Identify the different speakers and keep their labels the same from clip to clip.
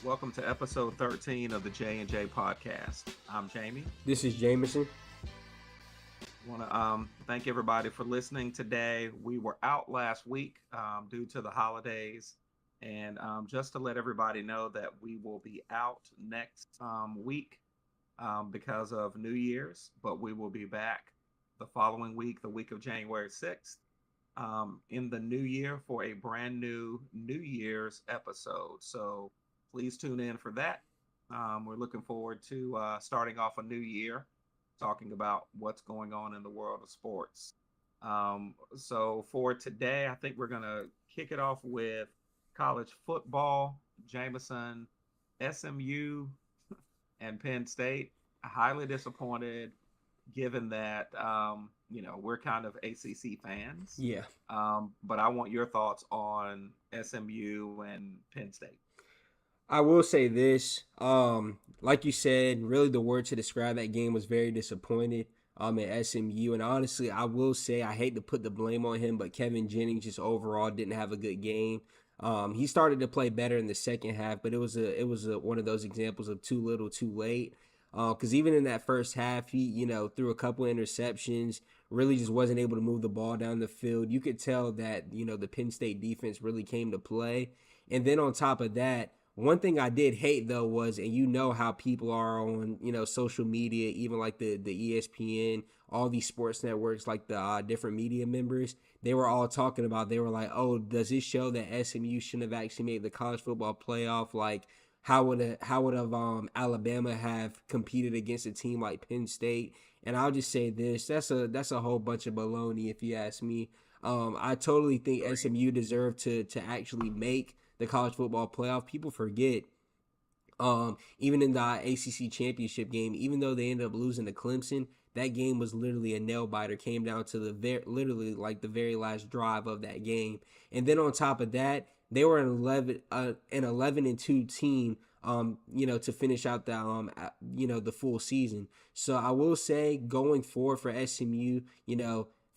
Speaker 1: Welcome to episode 13 of the J&J Podcast. I'm Jamie.
Speaker 2: This is Jameson.
Speaker 1: I want to thank everybody for listening today. We were out last week due to the holidays. And just to let everybody know that we will be out next week because of New Year's, but we will be back the following week, the week of January 6th, in the new year for a brand new New Year's episode. So please tune in for that. We're looking forward to starting off a new year, talking about what's going on in the world of sports. So for today, I think we're going to kick it off with college football. Jameson, SMU, and Penn State. Highly disappointed, given that we're kind of ACC fans.
Speaker 2: Yeah.
Speaker 1: But I want your thoughts on SMU and Penn State.
Speaker 2: I will say this, like you said, really the word to describe that game was very disappointed at SMU. And honestly, I will say I hate to put the blame on him, but Kevin Jennings just overall didn't have a good game. He started to play better in the second half, but it was one of those examples of too little, too late. Because even in that first half, he threw a couple interceptions, really just wasn't able to move the ball down the field. You could tell that the Penn State defense really came to play. And then on top of that, one thing I did hate, though, was, and how people are on, social media, even like the ESPN, all these sports networks, like the different media members, they were all talking about, they were like, oh, does this show that SMU shouldn't have actually made the college football playoff? Like, how would Alabama have competed against a team like Penn State? And I'll just say this, that's a whole bunch of baloney, if you ask me. I totally think SMU deserved to actually make the college football playoff. People forget, even in the ACC championship game, even though they ended up losing to Clemson, that game was literally a nail biter. Came down to the very last drive of that game. And then on top of that, they were an 11-2 team, to finish out the full season. So I will say, going forward for SMU,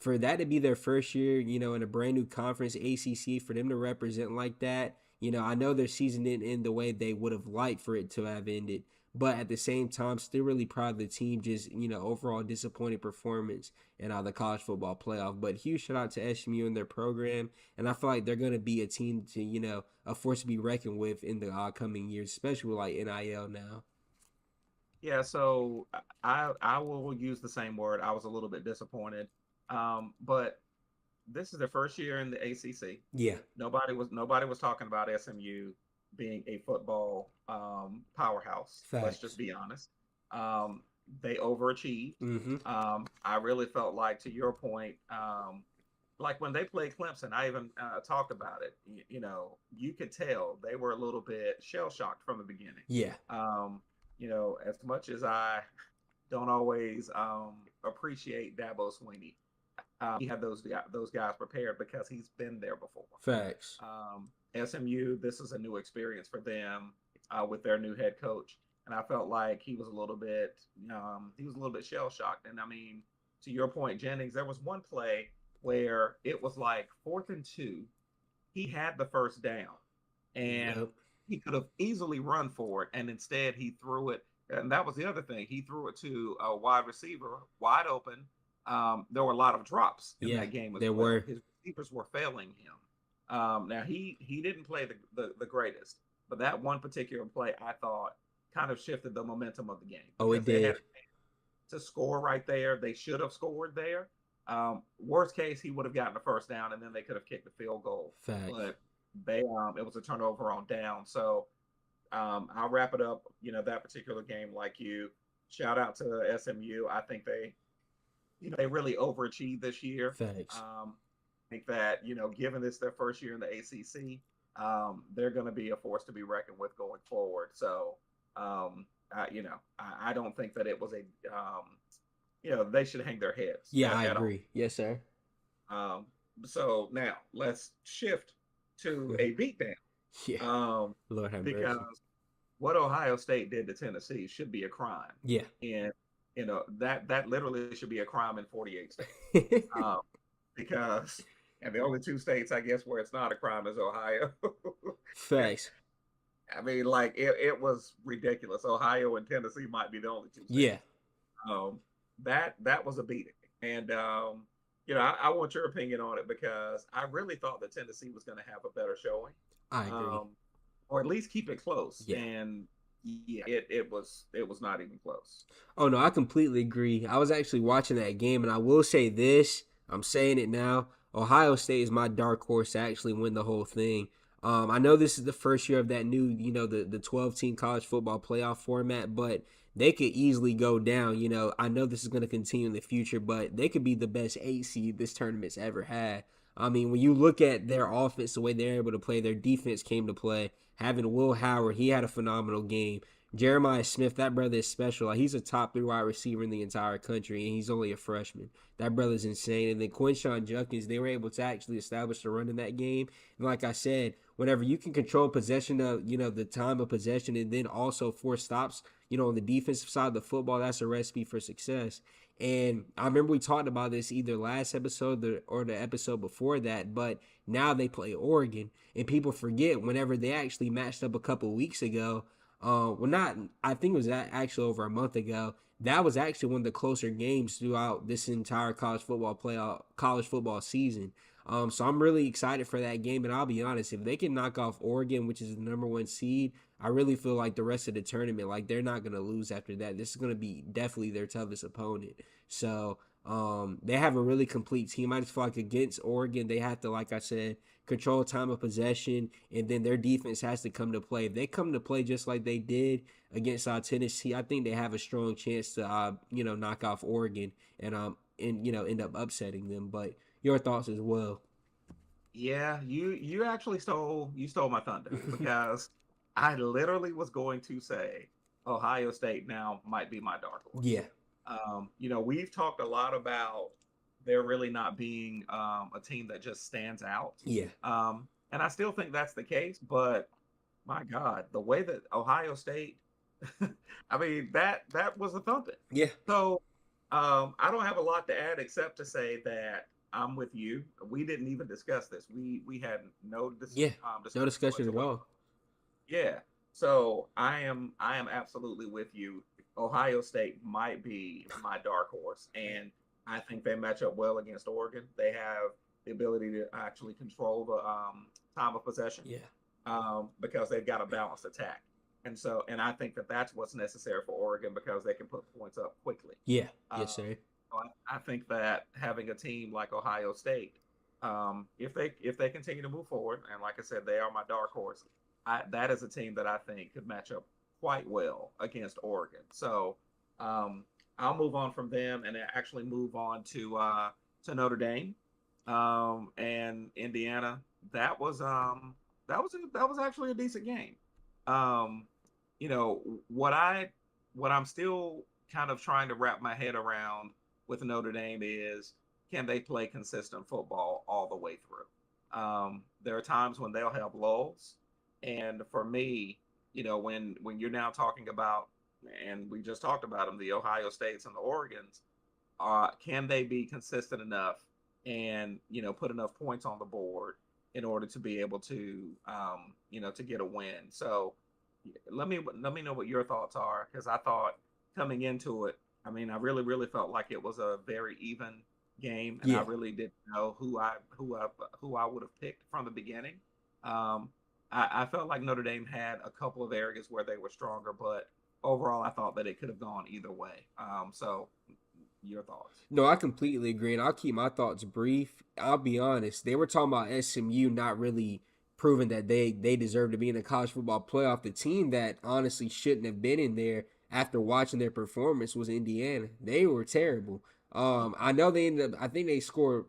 Speaker 2: for that to be their first year, in a brand new conference, ACC, for them to represent like that, I know their season didn't end the way they would have liked for it to have ended, but at the same time, still really proud of the team. Just, overall disappointing performance in the college football playoff. But huge shout out to SMU and their program, and I feel like they're going to be a team to, a force to be reckoned with in the coming years, especially with like NIL now.
Speaker 1: Yeah, so I will use the same word. I was a little bit disappointed, but this is their first year in the ACC.
Speaker 2: Yeah.
Speaker 1: Nobody was talking about SMU being a football powerhouse.
Speaker 2: Facts.
Speaker 1: Let's just be honest. They overachieved.
Speaker 2: Mm-hmm.
Speaker 1: I really felt like, to your point, like when they played Clemson, I even talked about it. You could tell they were a little bit shell-shocked from the beginning.
Speaker 2: Yeah.
Speaker 1: As much as I don't always appreciate Dabo Swinney, he had those guys prepared because he's been there before.
Speaker 2: Facts.
Speaker 1: SMU, this is a new experience for them with their new head coach, and I felt like he was a little bit shell shocked. And I mean, to your point, Jennings, there was one play where it was like 4th and 2. He had the first down, and he could have easily run for it, and instead he threw it. And that was the other thing. He threw it to a wide receiver, wide open. There were a lot of drops in that game.
Speaker 2: There were.
Speaker 1: His receivers were failing him. Now he didn't play the greatest, but that one particular play I thought kind of shifted the momentum of the game.
Speaker 2: Oh, it did.
Speaker 1: To score right there, they should have scored there. Worst case, he would have gotten the first down, and then they could have kicked the field goal.
Speaker 2: Fact.
Speaker 1: But it was a turnover on down. So I'll wrap it up. That particular game, like you. Shout out to SMU. I think they really overachieved this year.
Speaker 2: Thanks.
Speaker 1: I think that, given this their first year in the ACC, they're going to be a force to be reckoned with going forward. So, I don't think that it was they should hang their heads.
Speaker 2: Yeah, I agree. Yes, sir.
Speaker 1: So now let's shift to a beatdown.
Speaker 2: Yeah. Lord have mercy.
Speaker 1: Because what Ohio State did to Tennessee should be a crime.
Speaker 2: Yeah.
Speaker 1: And that literally should be a crime in 48 states. Because the only 2 states, I guess, where it's not a crime is Ohio.
Speaker 2: Thanks.
Speaker 1: I mean, like it was ridiculous. Ohio and Tennessee might be the only two
Speaker 2: Yeah,
Speaker 1: teams. Um, that was a beating, and I want your opinion on it because I really thought that Tennessee was going to have a better showing,
Speaker 2: I agree.
Speaker 1: um, or at least keep it close.
Speaker 2: Yeah.
Speaker 1: And yeah, it was not even close.
Speaker 2: Oh no, I completely agree. I was actually watching that game, and I will say this. I'm saying it now. Ohio State is my dark horse to actually win the whole thing. I know this is the first year of that new, the 12 team college football playoff format, but they could easily go down. I know this is going to continue in the future, but they could be the best 8 seed this tournament's ever had. I mean, when you look at their offense, the way they're able to play, their defense came to play. Having Will Howard, he had a phenomenal game. Jeremiah Smith, that brother is special. Like, he's a top 3 wide receiver in the entire country, and he's only a freshman. That brother's insane. And then Quinshawn Judkins, they were able to actually establish a run in that game. And like I said, whenever you can control possession of, the time of possession and then also force stops, on the defensive side of the football, that's a recipe for success. And I remember we talked about this either last episode or the episode before that, but now they play Oregon. And people forget whenever they actually matched up a couple weeks ago, I think it was actually over a month ago. That was actually one of the closer games throughout this entire college football season. So I'm really excited for that game. And I'll be honest, if they can knock off Oregon, which is the number 1 seed, I really feel like the rest of the tournament, like they're not going to lose after that. This is going to be definitely their toughest opponent. So they have a really complete team. I just feel like against Oregon, they have to, like I said, control time of possession, and then their defense has to come to play. If they come to play just like they did against Tennessee, I think they have a strong chance to knock off Oregon and end up upsetting them. But your thoughts as well?
Speaker 1: Yeah, you actually stole my thunder because I literally was going to say Ohio State now might be my dark horse.
Speaker 2: Yeah.
Speaker 1: We've talked a lot about there really not being a team that just stands out.
Speaker 2: Yeah.
Speaker 1: And I still think that's the case, but my God, the way that Ohio State, I mean, that was a thumping.
Speaker 2: Yeah.
Speaker 1: So I don't have a lot to add except to say that I'm with you. We didn't even discuss this. We had no
Speaker 2: discussion at all.
Speaker 1: Yeah. So I am absolutely with you. Ohio State might be my dark horse, and I think they match up well against Oregon. They have the ability to actually control the time of possession.
Speaker 2: Yeah.
Speaker 1: Because they've got a balanced attack. And I think that that's what's necessary for Oregon because they can put points up quickly.
Speaker 2: Yeah. Yes, sir.
Speaker 1: I think that having a team like Ohio State, if they continue to move forward, and like I said, they are my dark horse. That is a team that I think could match up quite well against Oregon. So I'll move on from them and actually move on to Notre Dame and Indiana. That was actually a decent game. What I'm still kind of trying to wrap my head around with Notre Dame is, can they play consistent football all the way through? There are times when they'll have lulls, and for me, when you're now talking about, and we just talked about them, the Ohio States and the Oregons, can they be consistent enough and put enough points on the board in order to be able to to get a win? So let me know what your thoughts are, because I thought coming into it, I mean, I really, really felt like it was a very even game, and I really didn't know who I would have picked from the beginning. I felt like Notre Dame had a couple of areas where they were stronger, but overall, I thought that it could have gone either way. So your thoughts?
Speaker 2: No, I completely agree, and I'll keep my thoughts brief. I'll be honest. They were talking about SMU not really proving that they deserve to be in the college football playoff. The team that honestly shouldn't have been in there after watching their performance was Indiana. They were terrible. I know they ended up, I think they scored,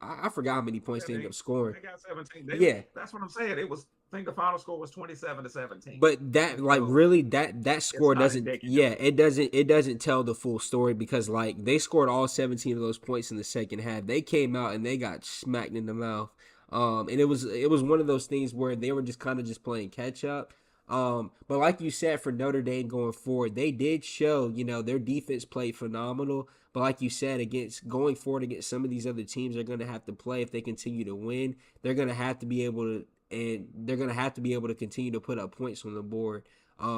Speaker 2: I forgot how many points they ended up scoring.
Speaker 1: They got 17. That's what I'm saying. I think the final score was 27-17.
Speaker 2: But that, like, really, that score doesn't, it doesn't tell the full story, because, like, they scored all 17 of those points in the second half. They came out and they got smacked in the mouth. And it was one of those things where they were just kind of just playing catch up. But like you said, for Notre Dame going forward, they did show, their defense played phenomenal. But like you said, going forward against some of these other teams they're going to have to play if they continue to win. They're going to have to be able to and they're going to have to be able to continue to put up points on the board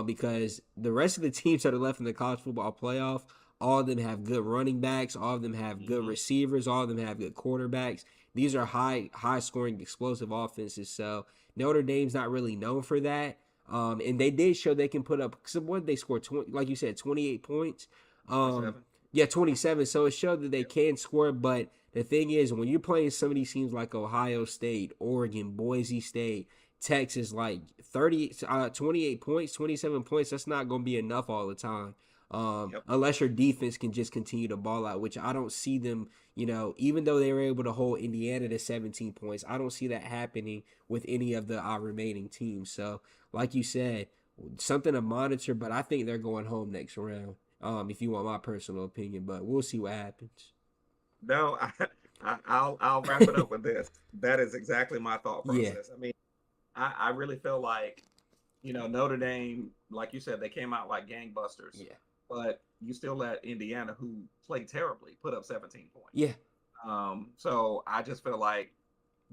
Speaker 2: because the rest of the teams that are left in the college football playoff, all of them have good running backs, all of them have good receivers, all of them have good quarterbacks. These are high scoring, explosive offenses. So Notre Dame's not really known for that. And they did show they can put up what they scored 20, like you said, 28 points.
Speaker 1: 27.
Speaker 2: Yeah, 27. So it showed that they can score, but the thing is, when you're playing some of these teams like Ohio State, Oregon, Boise State, Texas, like 28 points, 27 points, that's not going to be enough all the time. Unless your defense can just continue to ball out, which I don't see them, even though they were able to hold Indiana to 17 points, I don't see that happening with any of the remaining teams. So, like you said, something to monitor, but I think they're going home next round, if you want my personal opinion, but we'll see what happens.
Speaker 1: No, I'll wrap it up with this. That is exactly my thought process. Yeah. I mean, I really feel like, Notre Dame, like you said, they came out like gangbusters.
Speaker 2: Yeah.
Speaker 1: But you still let Indiana, who played terribly, put up 17 points.
Speaker 2: Yeah.
Speaker 1: So I just feel like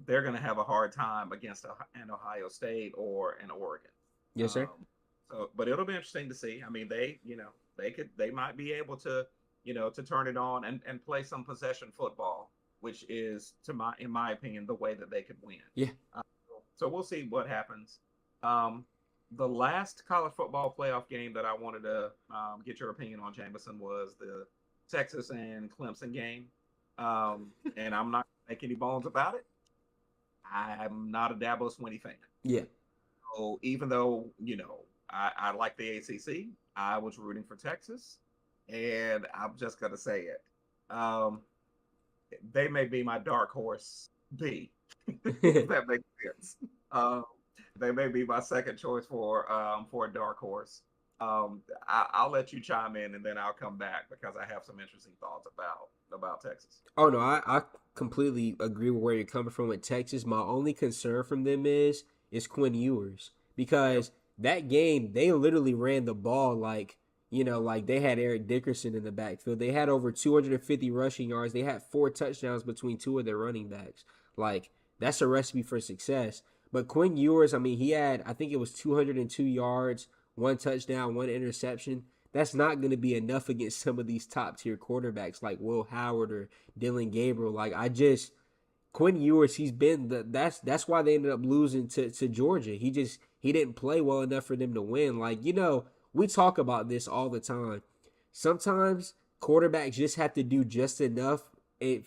Speaker 1: they're going to have a hard time against an Ohio State or an Oregon.
Speaker 2: Yes, sir.
Speaker 1: But it'll be interesting to see. I mean, they might be able to, to turn it on and play some possession football, which is, in my opinion, the way that they could win.
Speaker 2: Yeah.
Speaker 1: So we'll see what happens. The last college football playoff game that I wanted to get your opinion on, Jameson, was the Texas and Clemson game. And I'm not going to make any bones about it. I'm not a Dabo Swinney fan.
Speaker 2: Yeah.
Speaker 1: So even though, I like the ACC, I was rooting for Texas. And I'm just going to say it. They may be my dark horse B. If that makes sense. They may be my second choice for a dark horse. I'll let you chime in, and then I'll come back because I have some interesting thoughts about Texas.
Speaker 2: Oh no, I completely agree with where you're coming from with Texas. My only concern from them is Quinn Ewers, because that game they literally ran the ball like they had Eric Dickerson in the backfield. They had over 250 rushing yards. They had 4 touchdowns between 2 of their running backs. Like, that's a recipe for success. But Quinn Ewers, I mean, he had, I think it was 202 yards, 1 touchdown, 1 interception. That's not going to be enough against some of these top-tier quarterbacks like Will Howard or Dylan Gabriel. Like, Quinn Ewers, he's been that's why they ended up losing to Georgia. He didn't play well enough for them to win. Like, we talk about this all the time. Sometimes quarterbacks just have to do just enough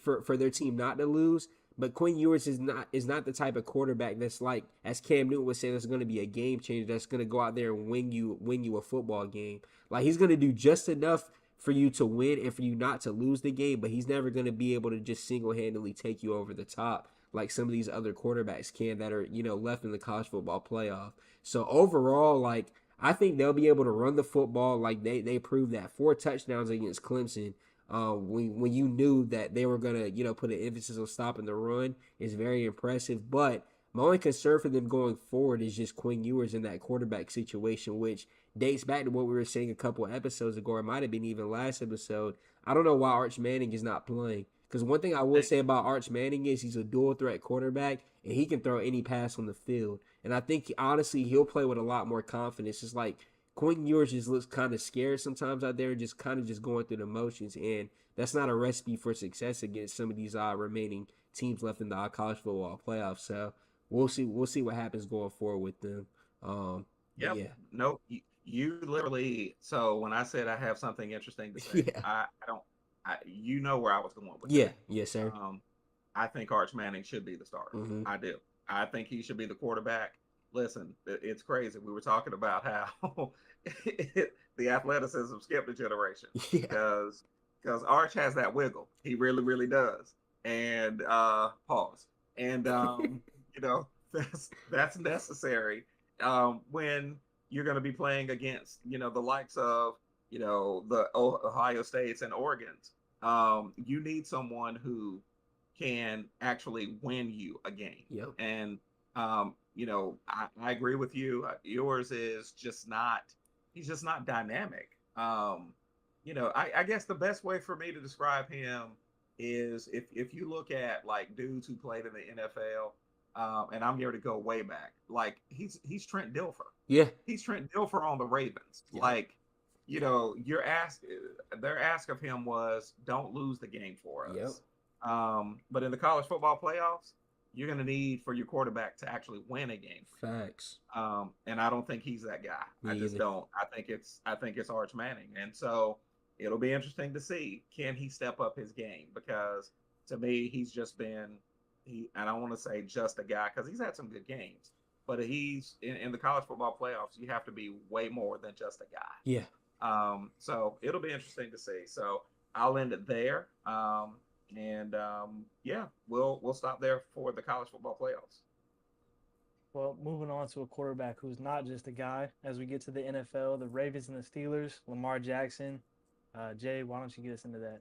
Speaker 2: for their team not to lose. But Quinn Ewers is not the type of quarterback that's like, as Cam Newton would say, that's going to be a game changer, that's going to go out there and win you a football game. Like, he's going to do just enough for you to win and for you not to lose the game, but he's never going to be able to just single-handedly take you over the top like some of these other quarterbacks can that are, left in the college football playoff. So overall, like, I think they'll be able to run the football like they proved that. 4 touchdowns against Clemson. When you knew that they were going to, put an emphasis on stopping the run is very impressive. But my only concern for them going forward is just Quinn Ewers in that quarterback situation, which dates back to what we were saying a couple of episodes ago, or it might have been even last episode. I don't know why Arch Manning is not playing. Because one thing I will say about Arch Manning is he's a dual threat quarterback, and he can throw any pass on the field. And I think, honestly, he'll play with a lot more confidence. It's like Quinn Ewers just looks kind of scared sometimes out there, just kind of just going through the motions, and that's not a recipe for success against some of these remaining teams left in the college football playoffs. So we'll see what happens going forward with them.
Speaker 1: Yeah. No, you literally. So when I said I have something interesting to say, I don't. You know where I was going with that.
Speaker 2: Yes, sir.
Speaker 1: I think Arch Manning should be the starter. Mm-hmm. I do. I think he should be the quarterback. Listen, it's crazy. We were talking about how the athleticism skipped a generation because Arch has that wiggle. He really, really does. And pause. And that's necessary when you're going to be playing against the likes of the Ohio States and Oregons. You need someone who can actually win you a game.
Speaker 2: Yep.
Speaker 1: And I agree with you. Yours is just not. He's just not dynamic. I guess the best way for me to describe him is if you look at like dudes who played in the NFL, and I'm here to go way back. Like he's Trent Dilfer.
Speaker 2: Yeah.
Speaker 1: He's Trent Dilfer on the Ravens.
Speaker 2: Yeah.
Speaker 1: Like, their ask of him was, don't lose the game for us. Yep. But in the college football playoffs, you're going to need for your quarterback to actually win a game.
Speaker 2: Facts.
Speaker 1: And I don't think he's that guy. I just don't. I think it's Arch Manning. And so it'll be interesting to see, can he step up his game? Because to me, he's just been, I don't want to say just a guy, because he's had some good games, but he's in the college football playoffs, you have to be way more than just a guy.
Speaker 2: Yeah.
Speaker 1: So it'll be interesting to see. So I'll end it there. Yeah, we'll stop there for the college football playoffs.
Speaker 3: Well, moving on to a quarterback who's not just a guy. As we get to the NFL, the Ravens and the Steelers, Lamar Jackson. Jay, why don't you get us into that?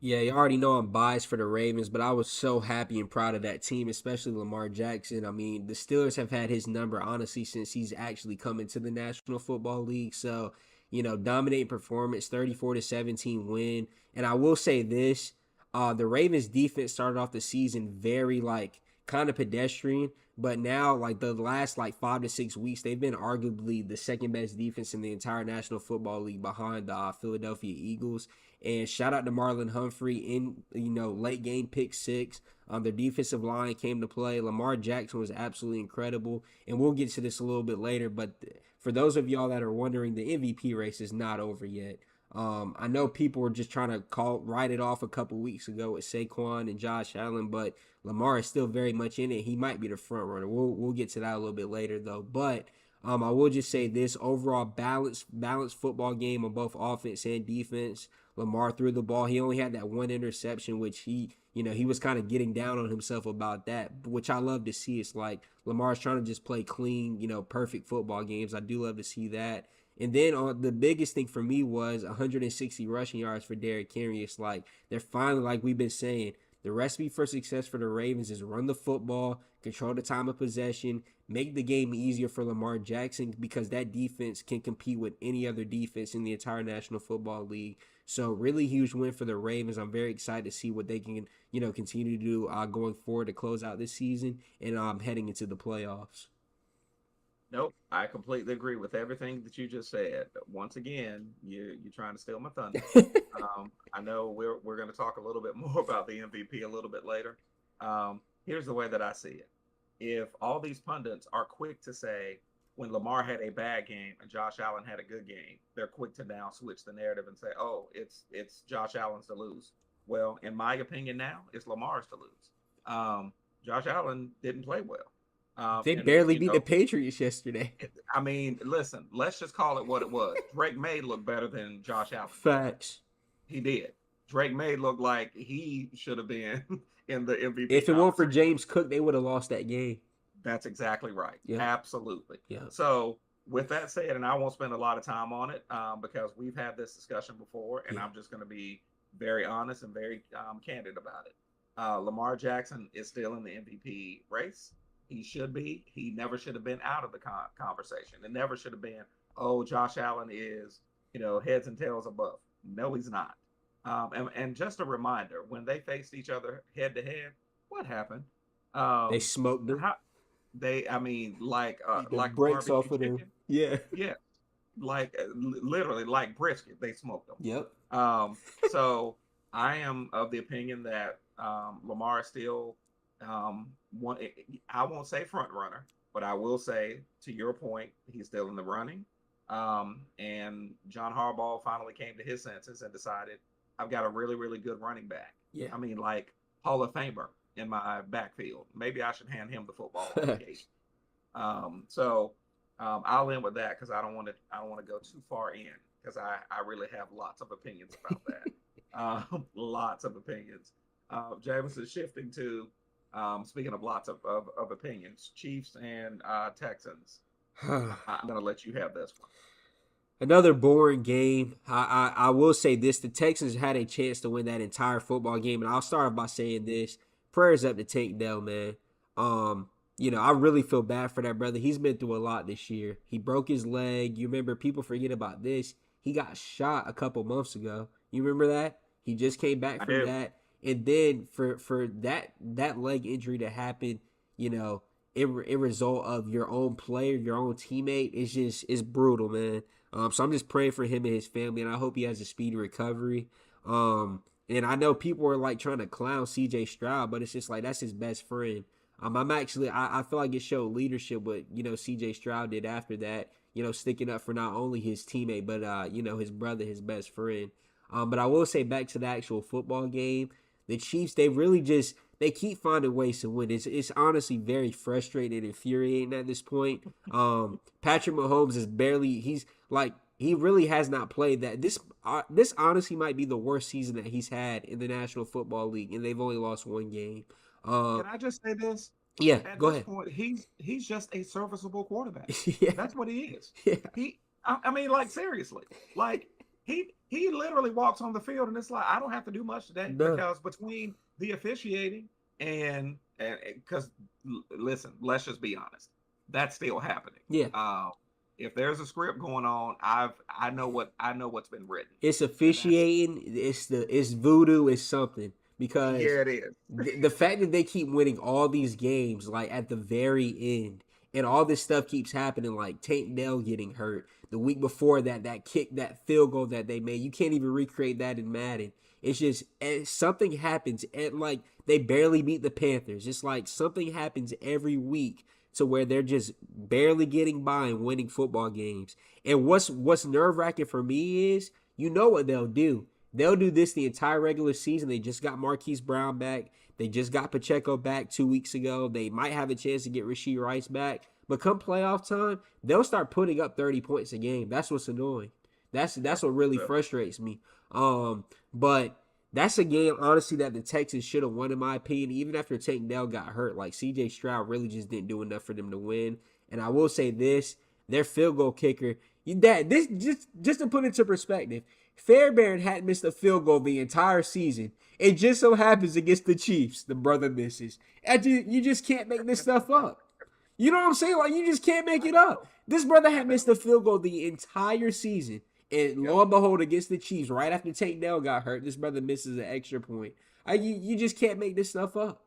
Speaker 2: Yeah, you already know I'm biased for the Ravens, but I was so happy and proud of that team, especially Lamar Jackson. I mean, the Steelers have had his number, honestly, since he's actually come into the National Football League. So, dominating performance, 34-17 win. And I will say this, the Ravens defense started off the season very, kind of pedestrian, but now, the last, 5 to 6 weeks, they've been arguably the second best defense in the entire National Football League behind the Philadelphia Eagles. And shout out to Marlon Humphrey in, late game pick 6. Their defensive line came to play. Lamar Jackson was absolutely incredible. And we'll get to this a little bit later, but for those of y'all that are wondering, the MVP race is not over yet. I know people were just trying to write it off a couple weeks ago with Saquon and Josh Allen, but Lamar is still very much in it. He might be the front runner. We'll get to that a little bit later, though. But I will just say this, overall balanced football game on both offense and defense. Lamar threw the ball. He only had that one interception, which he was kind of getting down on himself about that, which I love to see. It's like Lamar's trying to just play clean, perfect football games. I do love to see that. And then the biggest thing for me was 160 rushing yards for Derrick Henry. It's like they're finally, like we've been saying, the recipe for success for the Ravens is run the football, control the time of possession, make the game easier for Lamar Jackson, because that defense can compete with any other defense in the entire National Football League. So really huge win for the Ravens. I'm very excited to see what they can, continue to do going forward to close out this season and heading into the playoffs.
Speaker 1: Nope, I completely agree with everything that you just said. Once again, you're trying to steal my thunder. I know we're going to talk a little bit more about the MVP a little bit later. Here's the way that I see it. If all these pundits are quick to say when Lamar had a bad game and Josh Allen had a good game, they're quick to now switch the narrative and say, oh, it's Josh Allen's to lose. Well, in my opinion now, it's Lamar's to lose. Josh Allen didn't play well.
Speaker 2: They barely beat the Patriots yesterday.
Speaker 1: I mean, listen, let's just call it what it was. Drake May looked better than Josh Allen.
Speaker 2: Facts.
Speaker 1: He did. Drake May looked like he should have been in the MVP.
Speaker 2: If it weren't for James Cook, they would have lost that game.
Speaker 1: That's exactly right. Yeah. Absolutely.
Speaker 2: Yeah.
Speaker 1: So with that said, and I won't spend a lot of time on it because we've had this discussion before, and I'm just going to be very honest and very candid about it. Lamar Jackson is still in the MVP race. He should be. He never should have been out of the conversation. It never should have been, oh, Josh Allen is, heads and tails above. No, he's not. And just a reminder, when they faced each other head to head, what happened?
Speaker 2: They smoked them.
Speaker 1: Like
Speaker 2: breaks off of them. Yeah.
Speaker 1: Yeah. Literally like brisket, they smoked them.
Speaker 2: Yep.
Speaker 1: So I am of the opinion that Lamar is still I won't say front runner, but I will say, to your point, he's still in the running. And John Harbaugh finally came to his senses and decided, I've got a really, really good running back.
Speaker 2: Yeah.
Speaker 1: I mean, like Hall of Famer in my backfield. Maybe I should hand him the football on occasion. I'll end with that because I don't want to go too far in because I really have lots of opinions about that. Lots of opinions. Jameson, shifting to speaking of lots of opinions, Chiefs and Texans. I'm going to let you have this one.
Speaker 2: Another boring game. I will say this. The Texans had a chance to win that entire football game. And I'll start off by saying this. Prayers up to Tank Dell, man. I really feel bad for that brother. He's been through a lot this year. He broke his leg. You remember, people forget about this. He got shot a couple months ago. You remember that? He just came back from that. And then for that leg injury to happen, it result of your own player, your own teammate. It's brutal, man. So I'm just praying for him and his family, and I hope he has a speedy recovery. And I know people are like trying to clown CJ Stroud, but it's just like that's his best friend. I feel like it showed leadership what, CJ Stroud did after that, sticking up for not only his teammate, but, his brother, his best friend. But I will say back to the actual football game, the Chiefs, they keep finding ways to win. It's honestly very frustrating and infuriating at this point. Patrick Mahomes he really has not played that. This honestly might be the worst season that he's had in the National Football League, and they've only lost one game.
Speaker 1: Can I just say this?
Speaker 2: Yeah,
Speaker 1: At
Speaker 2: go
Speaker 1: this
Speaker 2: ahead.
Speaker 1: point, he's just a serviceable quarterback.
Speaker 2: Yeah.
Speaker 1: That's what he is.
Speaker 2: Yeah.
Speaker 1: I mean, like seriously, like he literally walks on the field and it's like I don't have to do much today because between the officiating and because listen, let's just be honest, that's still happening.
Speaker 2: Yeah.
Speaker 1: If there's a script going on, I know what's been written.
Speaker 2: It's officiating. It's voodoo. It's something. Because
Speaker 1: yeah, it is.
Speaker 2: The fact that they keep winning all these games, like at the very end, and all this stuff keeps happening, like Tank Dell getting hurt. The week before that kick, that field goal that they made, you can't even recreate that in Madden. It's just something happens, and like they barely beat the Panthers. It's like something happens every week to where they're just barely getting by and winning football games. And what's nerve-wracking for me is, what they'll do. They'll do this the entire regular season. They just got Marquise Brown back. They just got Pacheco back 2 weeks ago. They might have a chance to get Rashee Rice back. But come playoff time, they'll start putting up 30 points a game. That's what's annoying. That's what really frustrates me. But that's a game, honestly, that the Texans should have won, in my opinion. Even after Tank Dell got hurt, like CJ Stroud really just didn't do enough for them to win. And I will say this, their field goal kicker, just to put into perspective, Fairbairn hadn't missed a field goal the entire season. It just so happens against the Chiefs, the brother misses. You just can't make this stuff up. You know what I'm saying? Like, you just can't make it up. This brother had missed a field goal the entire season. And lo and behold, against the Chiefs, right after Tank Dell got hurt, this brother misses an extra point. You just can't make this stuff up.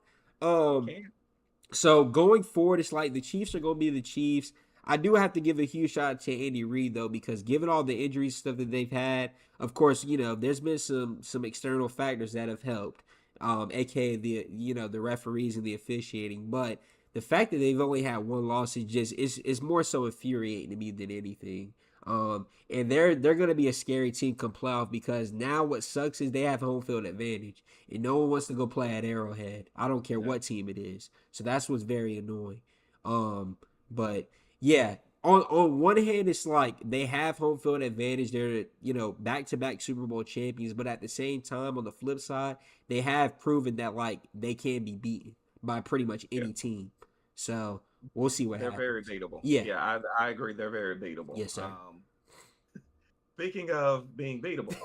Speaker 2: So going forward, it's like the Chiefs are going to be the Chiefs. I do have to give a huge shout out to Andy Reid, though, because given all the injuries stuff that they've had, of course, there's been some external factors that have helped, aka the referees and the officiating. But the fact that they've only had one loss is more so infuriating to me than anything. And they're gonna be a scary team come playoff, because now what sucks is they have home field advantage, and no one wants to go play at Arrowhead. I don't care what team it is. So that's what's very annoying. But yeah, on one hand, it's like they have home field advantage. They're, back-to-back Super Bowl champions. But at the same time, on the flip side, they have proven that, like, they can be beaten by pretty much any team. So we'll see what happens.
Speaker 1: They're very beatable.
Speaker 2: Yeah.
Speaker 1: Yeah, I agree. They're very beatable.
Speaker 2: Yes, sir.
Speaker 1: Speaking of being beatable,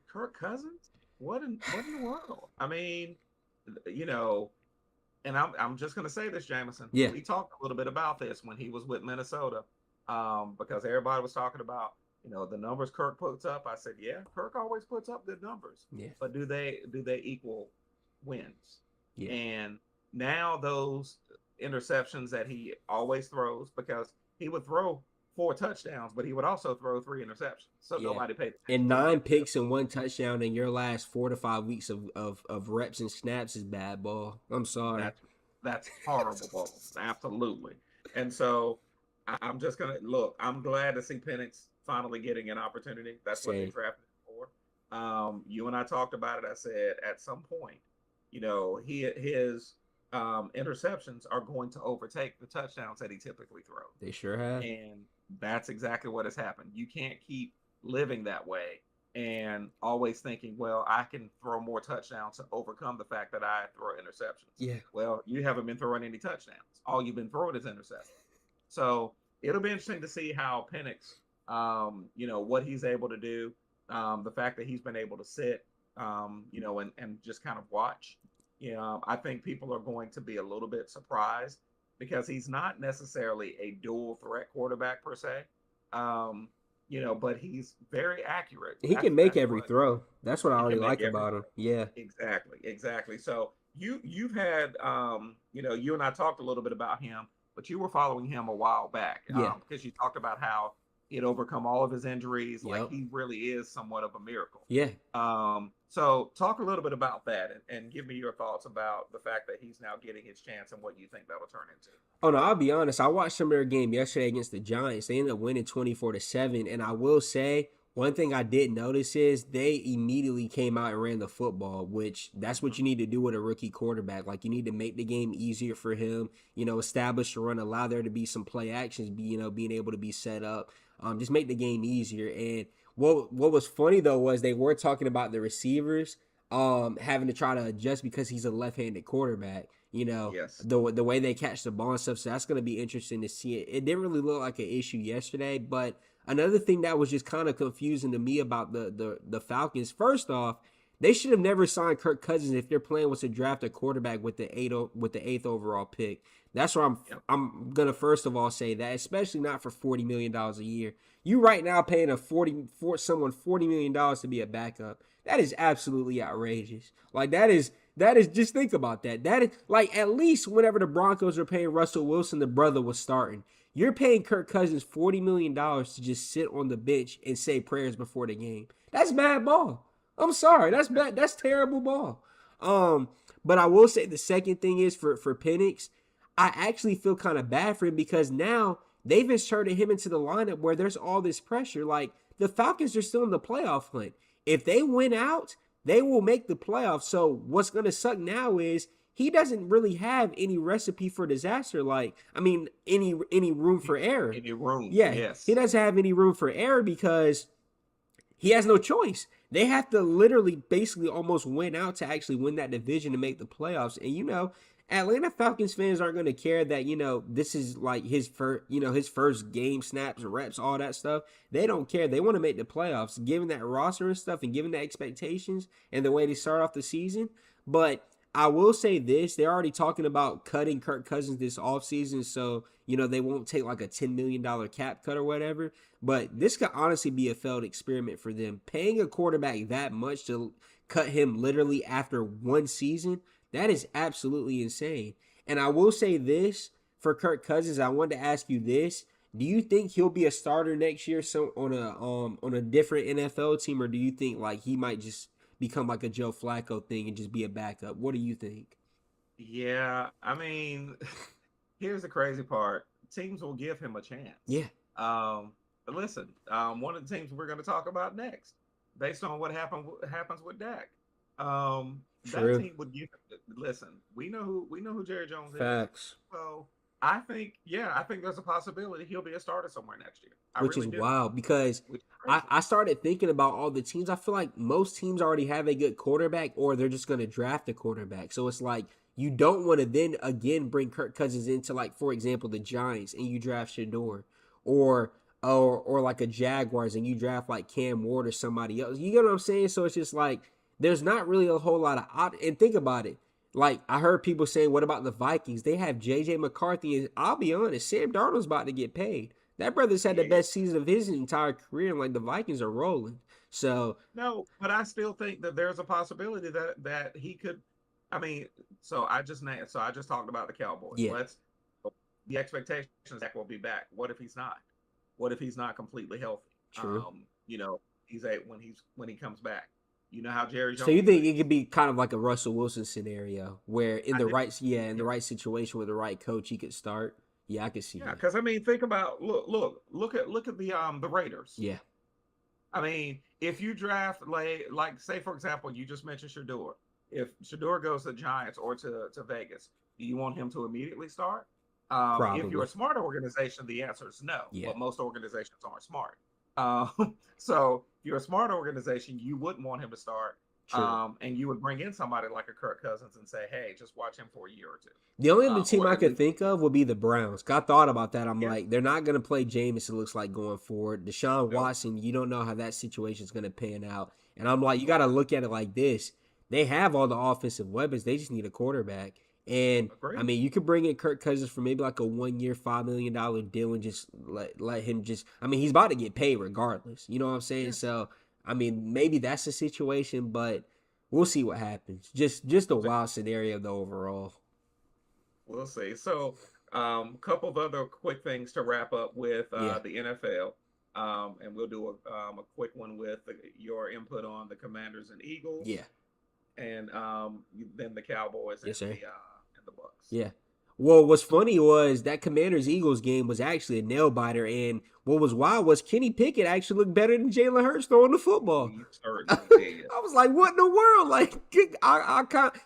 Speaker 1: Kirk Cousins? What in the world? I mean, and I'm just going to say this, Jameson.
Speaker 2: Yeah.
Speaker 1: We talked a little bit about this when he was with Minnesota, because everybody was talking about, the numbers Kirk puts up. I said, yeah, Kirk always puts up good numbers.
Speaker 2: Yeah.
Speaker 1: But do they equal wins?
Speaker 2: Yeah.
Speaker 1: And now those interceptions that he always throws, because he would throw 4 touchdowns, but he would also throw 3 interceptions. So nobody paid attention.
Speaker 2: And 9 picks and 1 touchdown in your last 4 to 5 weeks of reps and snaps is bad ball. I'm sorry.
Speaker 1: That's horrible ball. Absolutely. And so I'm just going to look. I'm glad to see Penix finally getting an opportunity. That's what they drafted for. You and I talked about it. I said at some point, his interceptions are going to overtake the touchdowns that he typically throws.
Speaker 2: They sure have.
Speaker 1: And that's exactly what has happened. You can't keep living that way and always thinking, well, I can throw more touchdowns to overcome the fact that I throw interceptions.
Speaker 2: Yeah.
Speaker 1: Well, you haven't been throwing any touchdowns. All you've been throwing is interceptions. So it'll be interesting to see how Penix, what he's able to do. The fact that he's been able to sit, and just kind of watch. I think people are going to be a little bit surprised, because he's not necessarily a dual threat quarterback per se. But he's very accurate.
Speaker 2: He can make every throw. That's what I already like about him. Yeah.
Speaker 1: Exactly. So you've had you and I talked a little bit about him, but you were following him a while back
Speaker 2: Yeah.
Speaker 1: because you talked about how he had overcome all of his injuries. Like
Speaker 2: Yep.
Speaker 1: he really is somewhat of a miracle.
Speaker 2: Yeah.
Speaker 1: So talk a little bit about that and give me your thoughts about the fact that he's now getting his chance and what you think that will turn into.
Speaker 2: Oh no, I'll be honest. I watched some of their game yesterday against the Giants. They ended up winning 24-7. And I will say, one thing I did notice is they immediately came out and ran the football, which that's what you need to do with a rookie quarterback. Like, you need to make the game easier for him, establish the run, allow there to be some play actions, being able to be set up. Just make the game easier. And what was funny though was they were talking about the receivers having to try to adjust because he's a left-handed quarterback.
Speaker 1: Yes.
Speaker 2: The way they catch the ball and stuff. So that's going to be interesting to see it. It didn't really look like an issue yesterday, but another thing that was just kind of confusing to me about the Falcons, first off, they should have never signed Kirk Cousins if their plan was to draft a quarterback with the eighth overall pick. That's where I'm gonna first of all say that, especially not for $40 million a year. You right now paying someone $40 million to be a backup. That is absolutely outrageous. Like that is just think about that. That is like, at least whenever the Broncos are paying Russell Wilson, the brother was starting. You're paying Kirk Cousins $40 million to just sit on the bench and say prayers before the game. That's bad ball. I'm sorry. That's bad. That's terrible ball. But I will say the second thing is for Penix, I actually feel kind of bad for him because now they've inserted him into the lineup where there's all this pressure. Like, the Falcons are still in the playoff hunt. If they win out, they will make the playoffs. So what's going to suck now is he doesn't really have any recipe for disaster. Like, I mean, any room for error.
Speaker 1: Any room.
Speaker 2: Yeah.
Speaker 1: Yes.
Speaker 2: He doesn't have any room for error because he has no choice. They have to literally basically almost win out to actually win that division to make the playoffs. And, Atlanta Falcons fans aren't going to care that, this is like his first game, snaps, reps, all that stuff. They don't care. They want to make the playoffs, given that roster and stuff and given the expectations and the way they start off the season. But I will say this, they're already talking about cutting Kirk Cousins this offseason, so, they won't take like a $10 million cap cut or whatever. But this could honestly be a failed experiment for them. Paying a quarterback that much to cut him literally after one season, that is absolutely insane. And I will say this, for Kirk Cousins, I wanted to ask you this. Do you think he'll be a starter next year on a different NFL team, or do you think like he might just become like a Joe Flacco thing and just be a backup? What do you think?
Speaker 1: Yeah, I mean, here's the crazy part. Teams will give him a chance.
Speaker 2: Yeah.
Speaker 1: But listen, one of the teams we're going to talk about next, based on what happens with Dak,
Speaker 2: True.
Speaker 1: that team would give. Listen, we know who Jerry Jones is.
Speaker 2: Facts.
Speaker 1: So I think there's a possibility he'll be a starter somewhere next year.
Speaker 2: Which is wild because I started thinking about all the teams. I feel like most teams already have a good quarterback or they're just going to draft a quarterback. So it's like you don't want to then again bring Kirk Cousins into, like, for example, the Giants and you draft Shador or like a Jaguars and you draft like Cam Ward or somebody else. You get what I'm saying? So it's just like there's not really a whole lot of and think about it. Like, I heard people saying, what about the Vikings? They have J.J. McCarthy, and I'll be honest, Sam Darnold's about to get paid. That brother's had the best season of his entire career, and, like, the Vikings are rolling. So
Speaker 1: no, but I still think that there's a possibility that he could. I mean, so I just talked about the Cowboys.
Speaker 2: Yeah.
Speaker 1: The expectations that will be back. What if he's not? What if he's not completely healthy?
Speaker 2: True.
Speaker 1: When he comes back. You know how Jerry Jones.
Speaker 2: So you think it could be kind of like a Russell Wilson scenario where in the right situation with the right coach he could start? Yeah, I could see that.
Speaker 1: Yeah, because I mean, think about look at the Raiders.
Speaker 2: Yeah.
Speaker 1: I mean, if you draft like say for example, you just mentioned Shador. If Shador goes to the Giants or to Vegas, do you want him to immediately start?
Speaker 2: Probably.
Speaker 1: If you're a smart organization, the answer is no.
Speaker 2: Yeah.
Speaker 1: But most organizations aren't smart. So if you're a smart organization, you wouldn't want him to start.
Speaker 2: True.
Speaker 1: And you would bring in somebody like a Kirk Cousins and say, hey, just watch him for a year or two.
Speaker 2: The only other team I could think of would be the Browns. I thought about that. I'm like, they're not going to play Jameis, it looks like, going forward. Deshaun Watson, you don't know how that situation is going to pan out. And I'm like, you got to look at it like this. They have all the offensive weapons. They just need a quarterback. And, I mean, you could bring in Kirk Cousins for maybe like a 1 year, $5 million deal and just let him just – I mean, he's about to get paid regardless. You know what I'm saying? Yeah. So, I mean, maybe that's the situation. But we'll see what happens. Just a wild scenario though overall.
Speaker 1: We'll see. So, couple of other quick things to wrap up with
Speaker 2: Yeah.
Speaker 1: the NFL, and we'll do a quick one with your input on the Commanders and Eagles.
Speaker 2: Yeah.
Speaker 1: And then the Cowboys
Speaker 2: Yes,
Speaker 1: and
Speaker 2: sir.
Speaker 1: the Bucks.
Speaker 2: Yeah. Well, what's funny was that Commanders-Eagles game was actually a nail-biter, and what was wild was Kenny Pickett actually looked better than Jalen Hurts throwing the football.
Speaker 1: He certainly did.
Speaker 2: I was like, what in the world? Like,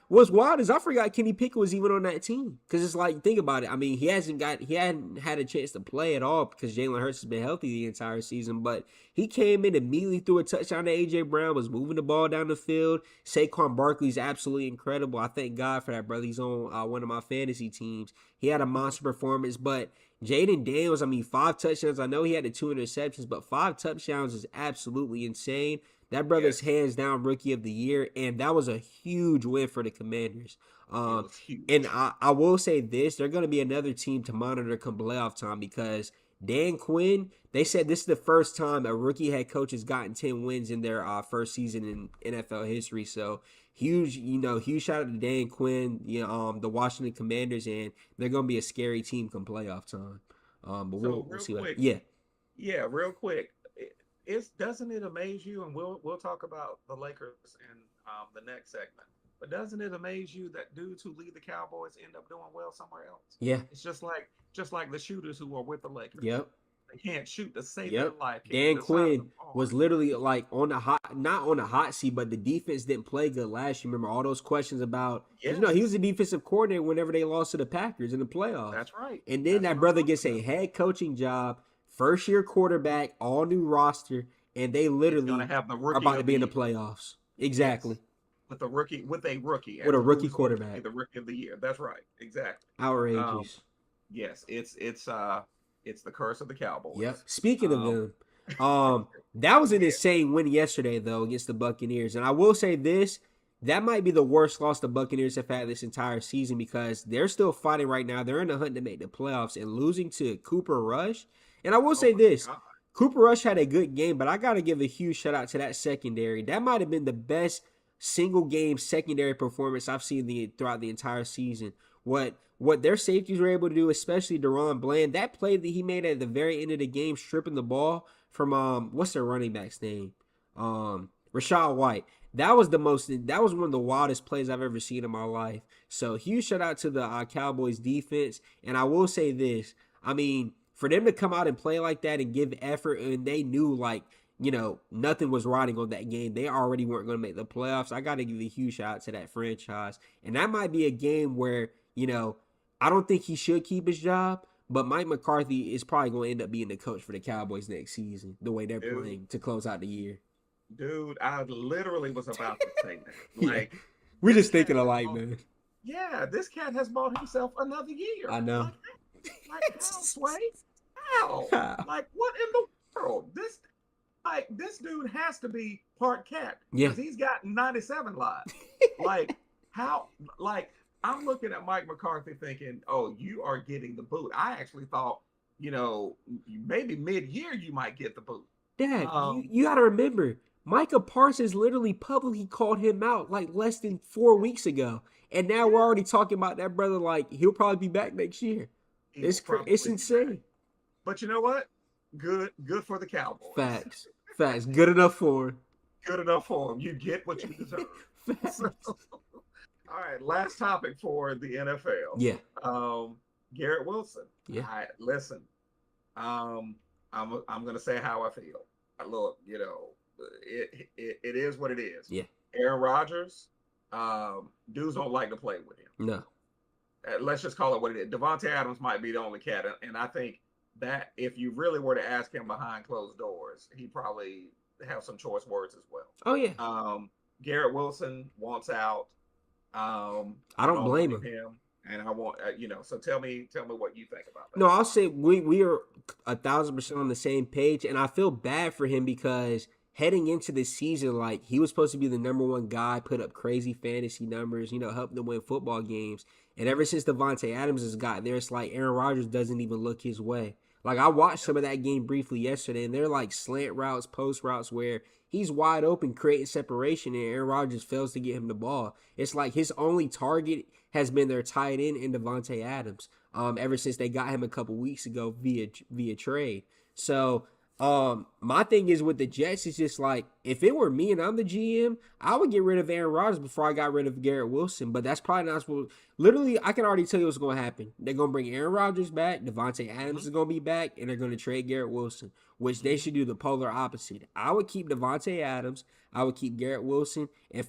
Speaker 2: what's wild is I forgot Kenny Pickett was even on that team. Because it's like, think about it. I mean, he hadn't had a chance to play at all because Jalen Hurts has been healthy the entire season. But he came in, immediately threw a touchdown to A.J. Brown, was moving the ball down the field. Saquon Barkley's absolutely incredible. I thank God for that, brother. He's on one of my fantasy teams. He had a monster performance, but Jaden Daniels, 5 touchdowns. I know he had the 2 interceptions, but 5 touchdowns is absolutely insane. That brother's hands down rookie of the year, and that was a huge win for the Commanders.
Speaker 1: It was huge.
Speaker 2: And I will say this, they're going to be another team to monitor come playoff time because Dan Quinn, they said this is the first time a rookie head coach has gotten 10 wins in their first season in NFL history. So huge shout out to Dan Quinn, the Washington Commanders, and they're going to be a scary team come playoff time. But we'll see what.
Speaker 1: Yeah, real quick. Doesn't it amaze you? And we'll talk about the Lakers in the next segment. But doesn't it amaze you that dudes who lead the Cowboys end up doing well somewhere else?
Speaker 2: Yeah.
Speaker 1: It's just like the shooters who are with the Lakers.
Speaker 2: Yep.
Speaker 1: They can't shoot to save their life.
Speaker 2: Dan Quinn was literally like not on the hot seat, but the defense didn't play good last year. Remember all those questions about, he was the defensive coordinator whenever they lost to the Packers in the playoffs.
Speaker 1: That's right.
Speaker 2: And then that brother gets a head coaching job, first year quarterback, all new roster, and they literally are about to be in the playoffs. Exactly.
Speaker 1: Yes. With a rookie.
Speaker 2: With a rookie quarterback.
Speaker 1: The rookie of the year. That's right. Exactly.
Speaker 2: Outrageous.
Speaker 1: Yes, it's the curse of the Cowboys.
Speaker 2: Yep. Speaking of them, that was an insane win yesterday though against the Buccaneers, and I will say this: that might be the worst loss the Buccaneers have had this entire season because they're still fighting right now. They're in the hunt to make the playoffs, and losing to Cooper Rush. And I will say this:
Speaker 1: God.
Speaker 2: Cooper Rush had a good game, but I got to give a huge shout out to that secondary. That might have been the best single game secondary performance I've seen throughout the entire season. What their safeties were able to do, especially Deron Bland, that play that he made at the very end of the game, stripping the ball from what's their running back's name? Rachaad White. That was one of the wildest plays I've ever seen in my life. So huge shout out to the Cowboys defense. And I will say this, for them to come out and play like that and give effort, and they knew nothing was riding on that game. They already weren't going to make the playoffs. I got to give a huge shout out to that franchise. And that might be a game where, I don't think he should keep his job, but Mike McCarthy is probably going to end up being the coach for the Cowboys next season, the way they're playing to close out the year.
Speaker 1: Dude, I literally was about to say that.
Speaker 2: We're just thinking alike, man.
Speaker 1: Yeah, this cat has bought himself another year.
Speaker 2: I know.
Speaker 1: How, Sway? How? Like, what in the world? This dude has to be part cat.
Speaker 2: Yeah.
Speaker 1: Because he's got 97 lives. How? I'm looking at Mike McCarthy thinking, oh, you are getting the boot. I actually thought, maybe mid-year you might get the boot.
Speaker 2: Dad, you got to remember, Micah Parsons literally publicly called him out less than 4 weeks ago. And now we're already talking about that brother he'll probably be back next year. It's insane.
Speaker 1: But you know what? Good for the Cowboys.
Speaker 2: Facts. Good enough for him.
Speaker 1: Good enough for him. You get what you deserve. All right, last topic for the NFL.
Speaker 2: Yeah.
Speaker 1: Garrett Wilson.
Speaker 2: Yeah.
Speaker 1: Listen. I'm gonna say how I feel. Look, it is what it is.
Speaker 2: Yeah.
Speaker 1: Aaron Rodgers, dudes don't like to play with him.
Speaker 2: No.
Speaker 1: Let's just call it what it is. Devontae Adams might be the only cat, and I think that if you really were to ask him behind closed doors, he'd probably have some choice words as well.
Speaker 2: Oh yeah.
Speaker 1: Garrett Wilson wants out.
Speaker 2: I don't blame him.
Speaker 1: And I want, so tell me what you think about that.
Speaker 2: No, I'll say we are 1,000% on the same page, and I feel bad for him because heading into the season, he was supposed to be the number one guy, put up crazy fantasy numbers, help them win football games. And ever since Devontae Adams has got there, it's like Aaron Rodgers doesn't even look his way. Like, I watched some of that game briefly yesterday, and they're like slant routes, post routes where he's wide open, creating separation, and Aaron Rodgers fails to get him the ball. It's like his only target has been their tight end in Devontae Adams. Ever since they got him a couple weeks ago via trade. So my thing is with the Jets, is just like, if it were me and I'm the GM, I would get rid of Aaron Rodgers before I got rid of Garrett Wilson. But that's probably not what. Literally, I can already tell you what's going to happen. They're going to bring Aaron Rodgers back. Devontae Adams is going to be back, and they're going to trade Garrett Wilson, which they should do the polar opposite. I would keep Devontae Adams. I would keep Garrett Wilson and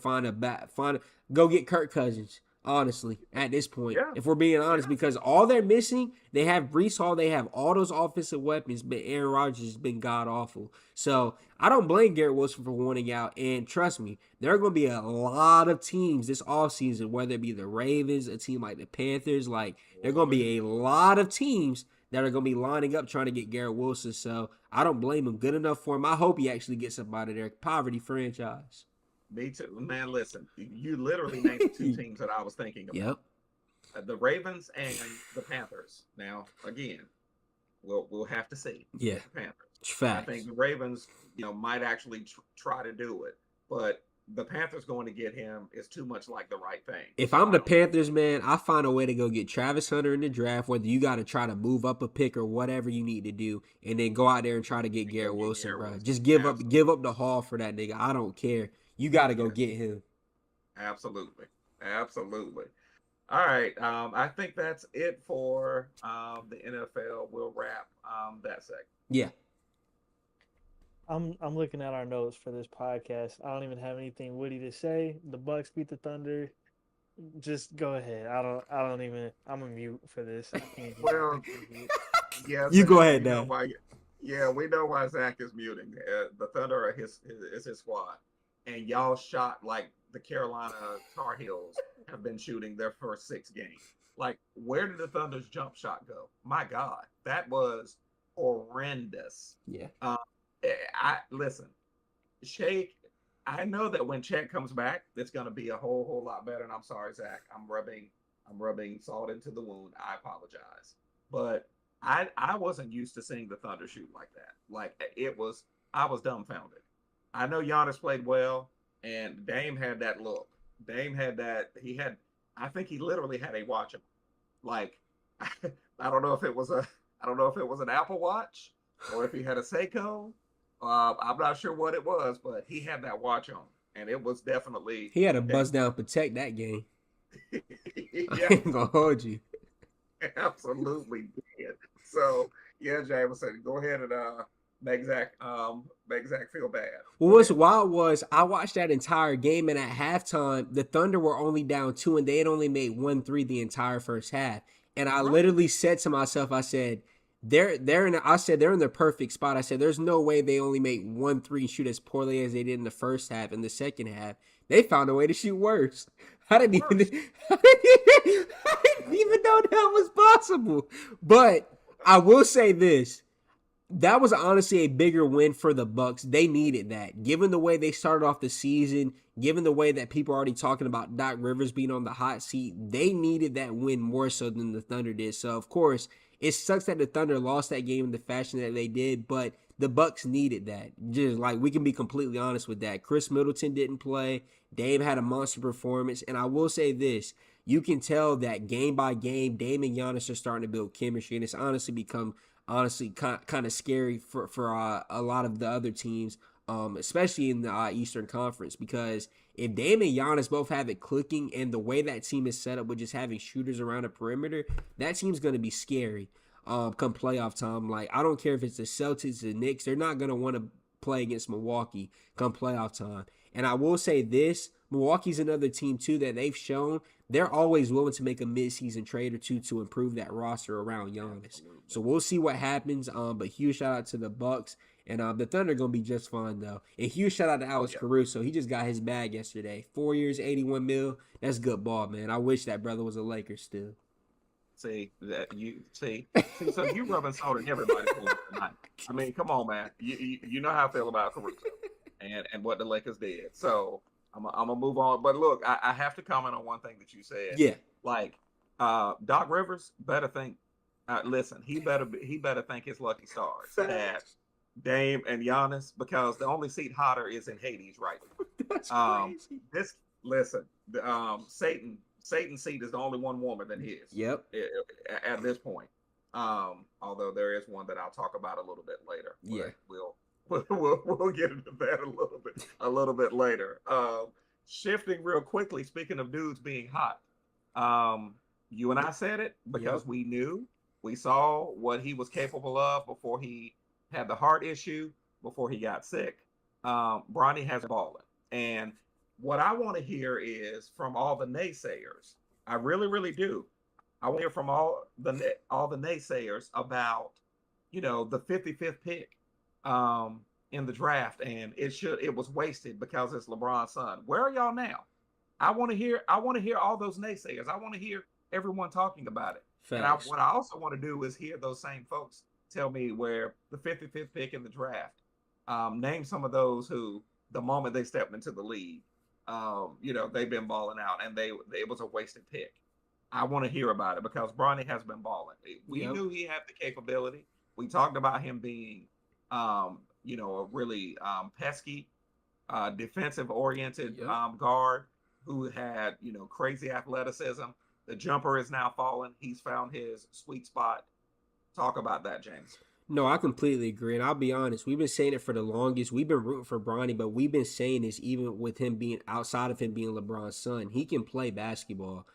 Speaker 2: go get Kirk Cousins. Honestly, at this point, if we're being honest, because all they're missing, they have Breece Hall, they have all those offensive weapons, but Aaron Rodgers has been god awful. So I don't blame Garrett Wilson for wanting out. And trust me, there are going to be a lot of teams this offseason, whether it be the Ravens, a team like the Panthers, like there are going to be a lot of teams that are going to be lining up trying to get Garrett Wilson. So I don't blame him. Good enough for him. I hope he actually gets up out of there. Poverty franchise.
Speaker 1: Me too. Man, listen, you literally named the two teams that I was thinking about.
Speaker 2: Yep.
Speaker 1: The Ravens and the Panthers. Now, again, we'll have to see.
Speaker 2: Yeah.
Speaker 1: The Panthers.
Speaker 2: Facts.
Speaker 1: I think the Ravens, might actually try to do it, but the Panthers going to get him is too much like the right thing.
Speaker 2: If I'm the Panthers, man, I find a way to go get Travis Hunter in the draft, whether you got to try to move up a pick or whatever you need to do, and then go out there and try to get Garrett Wilson, bro. Just give up the haul for that nigga. I don't care. You got to go get him.
Speaker 1: Absolutely. All right. I think that's it for the NFL. We'll wrap that segment.
Speaker 2: Yeah.
Speaker 3: I'm looking at our notes for this podcast. I don't even have anything witty to say. The Bucks beat the Thunder. Just go ahead. I'm a mute for this. I can't
Speaker 1: well, yeah.
Speaker 2: You go ahead now.
Speaker 1: We know why Zach is muting. The Thunder are his squad. And y'all shot like the Carolina Tar Heels have been shooting their first 6 games. Like, where did the Thunder's jump shot go? My God, that was horrendous.
Speaker 2: Yeah.
Speaker 1: Listen, Shake. I know that when Chet comes back, it's going to be a whole lot better. And I'm sorry, Zach. I'm rubbing salt into the wound. I apologize, but I wasn't used to seeing the Thunder shoot like that. Like, I was dumbfounded. I know Giannis played well, and Dame had that look. I think he literally had a watch. Like, I don't know if it was an Apple Watch or if he had a Seiko. I'm not sure what it was, but he had that watch on, and it was definitely.
Speaker 2: He had to buzz down protect that game.
Speaker 1: Yeah.
Speaker 2: I ain't gonna hold you.
Speaker 1: Absolutely did. So yeah, Jameson, go ahead and make Zach feel bad.
Speaker 2: Well, what's wild was I watched that entire game, and at halftime, the Thunder were only down 2, and they had only made 1 3 the entire first half. And I literally said to myself, I said, they're in the perfect spot. I said, there's no way they only made 1 3 and shoot as poorly as they did in the first half. In the second half, they found a way to shoot worse. I didn't even know that was possible. But I will say this. That was honestly a bigger win for the Bucks. They needed that. Given the way they started off the season, given the way that people are already talking about Doc Rivers being on the hot seat, they needed that win more so than the Thunder did. So, of course, it sucks that the Thunder lost that game in the fashion that they did, but the Bucks needed that. Just like, we can be completely honest with that. Chris Middleton didn't play. Dame had a monster performance. And I will say this. You can tell that game by game, Dame and Giannis are starting to build chemistry, and it's honestly become kind of scary for a lot of the other teams, especially in the Eastern Conference, because if Dame and Giannis both have it clicking and the way that team is set up with just having shooters around the perimeter, that team's going to be scary come playoff time. Like, I don't care if it's the Celtics, the Knicks, they're not going to want to play against Milwaukee come playoff time. And I will say this, Milwaukee's another team too that they've shown they're always willing to make a midseason trade or two to improve that roster around Giannis. So we'll see what happens. But huge shout out to the Bucks, and the Thunder gonna be just fine though. And huge shout out to Alex Caruso. He just got his bag yesterday. 4 years, $81 million. That's good ball, man. I wish that brother was a Laker still.
Speaker 1: See, so you rubbing salt in everybody's wound tonight. I mean, come on, man. You know how I feel about Caruso and what the Lakers did. So I'm gonna move on. But look, I have to comment on one thing that you said.
Speaker 2: Yeah.
Speaker 1: Like, Doc Rivers better think Listen, he better thank his lucky stars that Dame and Giannis, because the only seat hotter is in Hades right now.
Speaker 2: That's crazy.
Speaker 1: This listen, Satan's seat is the only one warmer than his.
Speaker 2: Yep.
Speaker 1: At this point, although there is one that I'll talk about a little bit later.
Speaker 2: Yeah,
Speaker 1: we'll get into that a little bit later. Shifting real quickly. Speaking of dudes being hot, you and I said it because we saw what he was capable of before he had the heart issue, before he got sick. Bronny has balling, and what I want to hear is from all the naysayers. I really, really do. I want to hear from all the naysayers about, the 55th pick in the draft, and it was wasted because it's LeBron's son. Where are y'all now? I want to hear all those naysayers. I want to hear everyone talking about it.
Speaker 2: Facts.
Speaker 1: And what I also want to do is hear those same folks tell me where the 55th pick in the draft. Name some of those who, the moment they stepped into the league, they've been balling out, and it was a wasted pick. I want to hear about it because Bronny has been balling. We knew he had the capability. We talked about him being, a really pesky, defensive-oriented guard who had, crazy athleticism. The jumper is now falling. He's found his sweet spot. Talk about that, James.
Speaker 2: No, I completely agree. And I'll be honest, we've been saying it for the longest. We've been rooting for Bronny, but we've been saying this even with him being outside of him being LeBron's son. He can play basketball.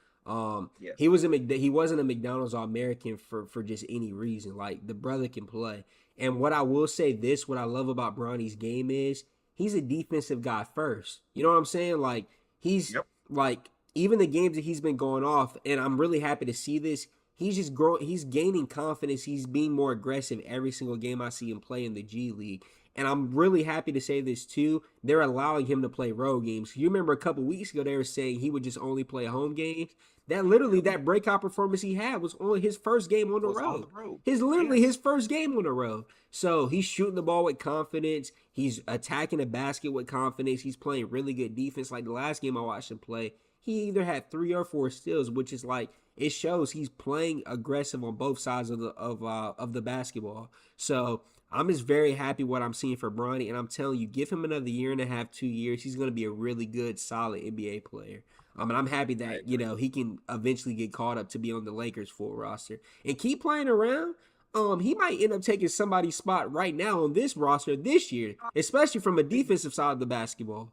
Speaker 1: Yes.
Speaker 2: He wasn't a McDonald's All-American for just any reason. Like, the brother can play. And what I will say what I love about Bronny's game is he's a defensive guy first. You know what I'm saying? Like, he's like, even the games that he's been going off, and I'm really happy to see this, he's just growing. He's gaining confidence. He's being more aggressive every single game I see him play in the G League. And I'm really happy to say this too. They're allowing him to play road games. You remember a couple weeks ago they were saying he would just only play home games. That breakout performance he had was only his first game on the road. His first game on the road. So he's shooting the ball with confidence. He's attacking the basket with confidence. He's playing really good defense. Like the last game I watched him play, he either had 3 or 4 steals, which is like, it shows he's playing aggressive on both sides of the basketball. So I'm just very happy what I'm seeing for Bronny, and I'm telling you, give him another 1.5 years, 2 years, he's going to be a really good, solid NBA player. And I'm happy that he can eventually get caught up to be on the Lakers' full roster and keep playing around. He might end up taking somebody's spot right now on this roster this year, especially from a defensive side of the basketball.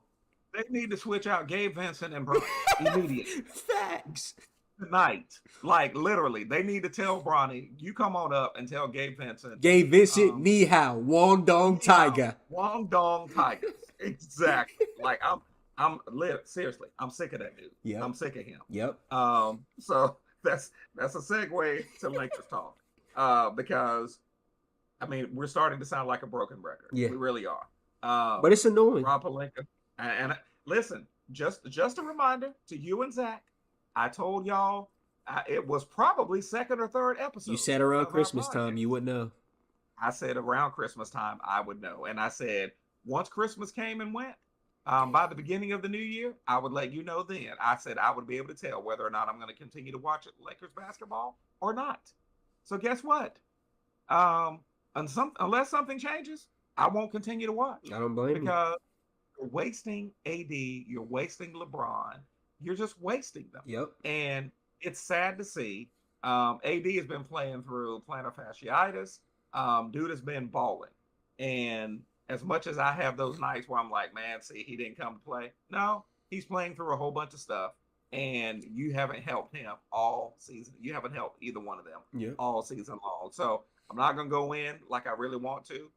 Speaker 1: They need to switch out Gabe Vincent and Bronny immediately.
Speaker 2: Facts.
Speaker 1: Tonight, like literally, they need to tell Bronny, you come on up and tell Gabe Vincent.
Speaker 2: Ni hao, Wong Dong Tiger.
Speaker 1: Wong Dong Tiger. Exactly. Like seriously, I'm sick of that dude.
Speaker 2: Yeah.
Speaker 1: I'm sick of him.
Speaker 2: Yep.
Speaker 1: So that's a segue to Lakers talk. Because I mean, we're starting to sound like a broken record.
Speaker 2: Yeah.
Speaker 1: We really are.
Speaker 2: But it's annoying.
Speaker 1: Rob Pelinka. And listen, just a reminder to you and Zach, I told y'all it was probably 2nd or 3rd episode.
Speaker 2: You said around Christmas time, you would know.
Speaker 1: I said around Christmas time, I would know. And I said, once Christmas came and went, by the beginning of the new year, I would let you know then. I said I would be able to tell whether or not I'm going to continue to watch Lakers basketball or not. So guess what? Unless something changes, I won't continue to watch.
Speaker 2: I don't blame you.
Speaker 1: Because you're wasting AD, you're wasting LeBron. You're just wasting them.
Speaker 2: Yep. And
Speaker 1: it's sad to see. AD has been playing through plantar fasciitis. Dude has been balling. And as much as I have those nights where I'm like, man, see, he didn't come to play. No, he's playing through a whole bunch of stuff. And you haven't helped him all season. You haven't helped either one of them all season long. So I'm not going to go in like I really want to.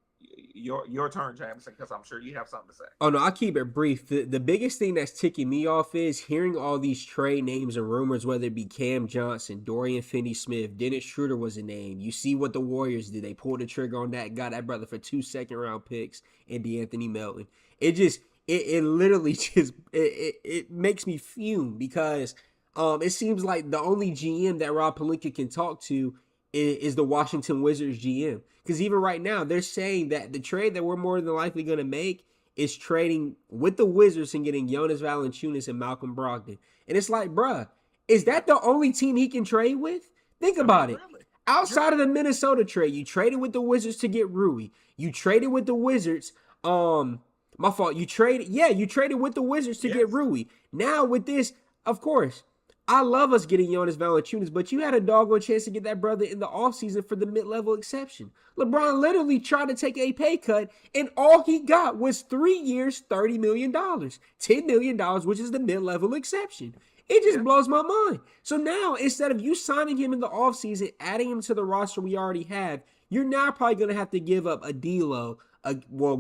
Speaker 1: Your turn, Jameson, because I'm sure you have something to say.
Speaker 2: Oh, no, I'll keep it brief. The biggest thing that's ticking me off is hearing all these trade names and rumors, whether it be Cam Johnson, Dorian Finney-Smith, Dennis Schroeder was a name. You see what the Warriors did. They pulled the trigger on that, got that brother for 2 second-round picks and DeAnthony Melton. It literally just it makes me fume because it seems like the only GM that Rob Pelinka can talk to is the Washington Wizards GM. Because even right now, they're saying that the trade that we're more than likely going to make is trading with the Wizards and getting Jonas Valanciunas and Malcolm Brogdon. And it's like, bruh, is that the only team he can trade with? Think about it.
Speaker 1: Really?
Speaker 2: Outside of the Minnesota trade, you traded with the Wizards to get Rui. You traded with the Wizards. My fault. You traded with the Wizards to get Rui. Now with this, of course, I love us getting Jonas Valanciunas, but you had a doggone chance to get that brother in the offseason for the mid-level exception. LeBron literally tried to take a pay cut, and all he got was 3 years, $30 million. $10 million, which is the mid-level exception. It just blows my mind. So now, instead of you signing him in the offseason, adding him to the roster we already have, you're now probably going to have to give up a D'Lo.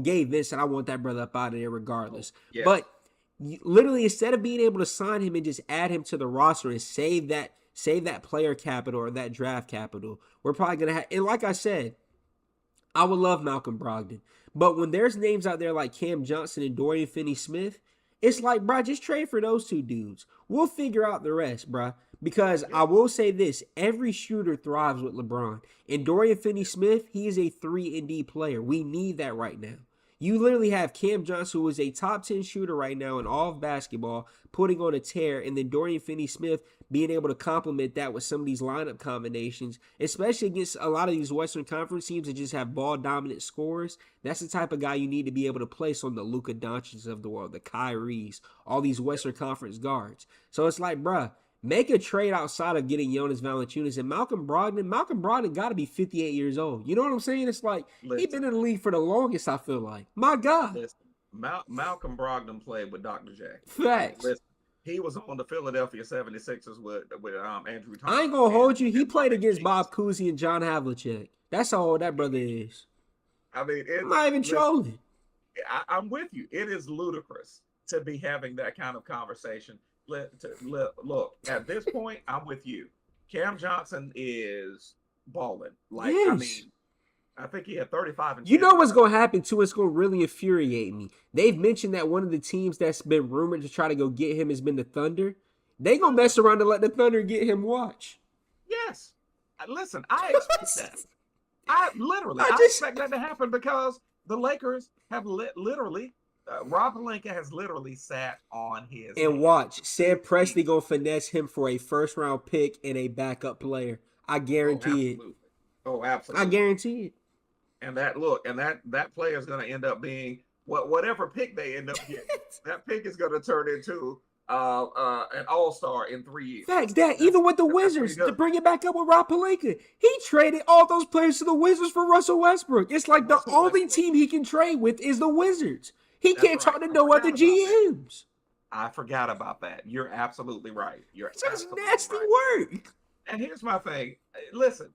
Speaker 2: Gabe Vincent, I want that brother up out of there regardless. Yes. But literally, instead of being able to sign him and just add him to the roster and save that player capital or that draft capital, we're probably going to have, and like I said, I would love Malcolm Brogdon. But when there's names out there like Cam Johnson and Dorian Finney-Smith, it's like, bro, just trade for those two dudes. We'll figure out the rest, bro. Because I will say this, every shooter thrives with LeBron. And Dorian Finney-Smith, he is a 3-and-D player. We need that right now. You literally have Cam Johnson, who is a top 10 shooter right now in all of basketball, putting on a tear, and then Dorian Finney-Smith being able to complement that with some of these lineup combinations, especially against a lot of these Western Conference teams that just have ball-dominant scorers. That's the type of guy you need to be able to place on the Luka Doncic of the world, the Kyries, all these Western Conference guards. So it's like, bruh, make a trade outside of getting Jonas Valanciunas and Malcolm Brogdon. Malcolm Brogdon got to be 58 years old. You know what I'm saying? It's like, he's been in the league for the longest, I feel like. My God.
Speaker 1: Listen, Malcolm Brogdon played with Dr. J.
Speaker 2: Facts.
Speaker 1: Listen, he was on the Philadelphia 76ers with Andrew Thomas.
Speaker 2: I ain't going to hold you. He played against Bob Cousy and John Havlicek. That's how old that brother is.
Speaker 1: I mean,
Speaker 2: I'm not even trolling.
Speaker 1: I'm with you. It is ludicrous to be having that kind of conversation. Look, at this point, I'm with you. Cam Johnson is balling. Like, yes. I mean, I think he had 35. And
Speaker 2: you know what's going to happen, too? It's going to really infuriate me. They've mentioned that one of the teams that's been rumored to try to go get him has been the Thunder. They going to mess around and let the Thunder get him. Watch.
Speaker 1: Yes. Listen, I expect that. I expect that to happen because the Lakers have literally Rob Pelinka has literally sat on his
Speaker 2: and watch Sam Presti go finesse him for a first-round pick and a backup player. I guarantee it.
Speaker 1: Oh, absolutely.
Speaker 2: I guarantee it.
Speaker 1: And that player is going to end up being whatever pick they end up getting. That pick is going to turn into an all-star in 3 years.
Speaker 2: Facts. Even with the Wizards, to bring it back up with Rob Pelinka, he traded all those players to the Wizards for Russell Westbrook. It's like the only team he can trade with is the Wizards. He can't talk to no other GMs.
Speaker 1: I forgot about that. You're absolutely right.
Speaker 2: It's just nasty work.
Speaker 1: And here's my thing. Listen,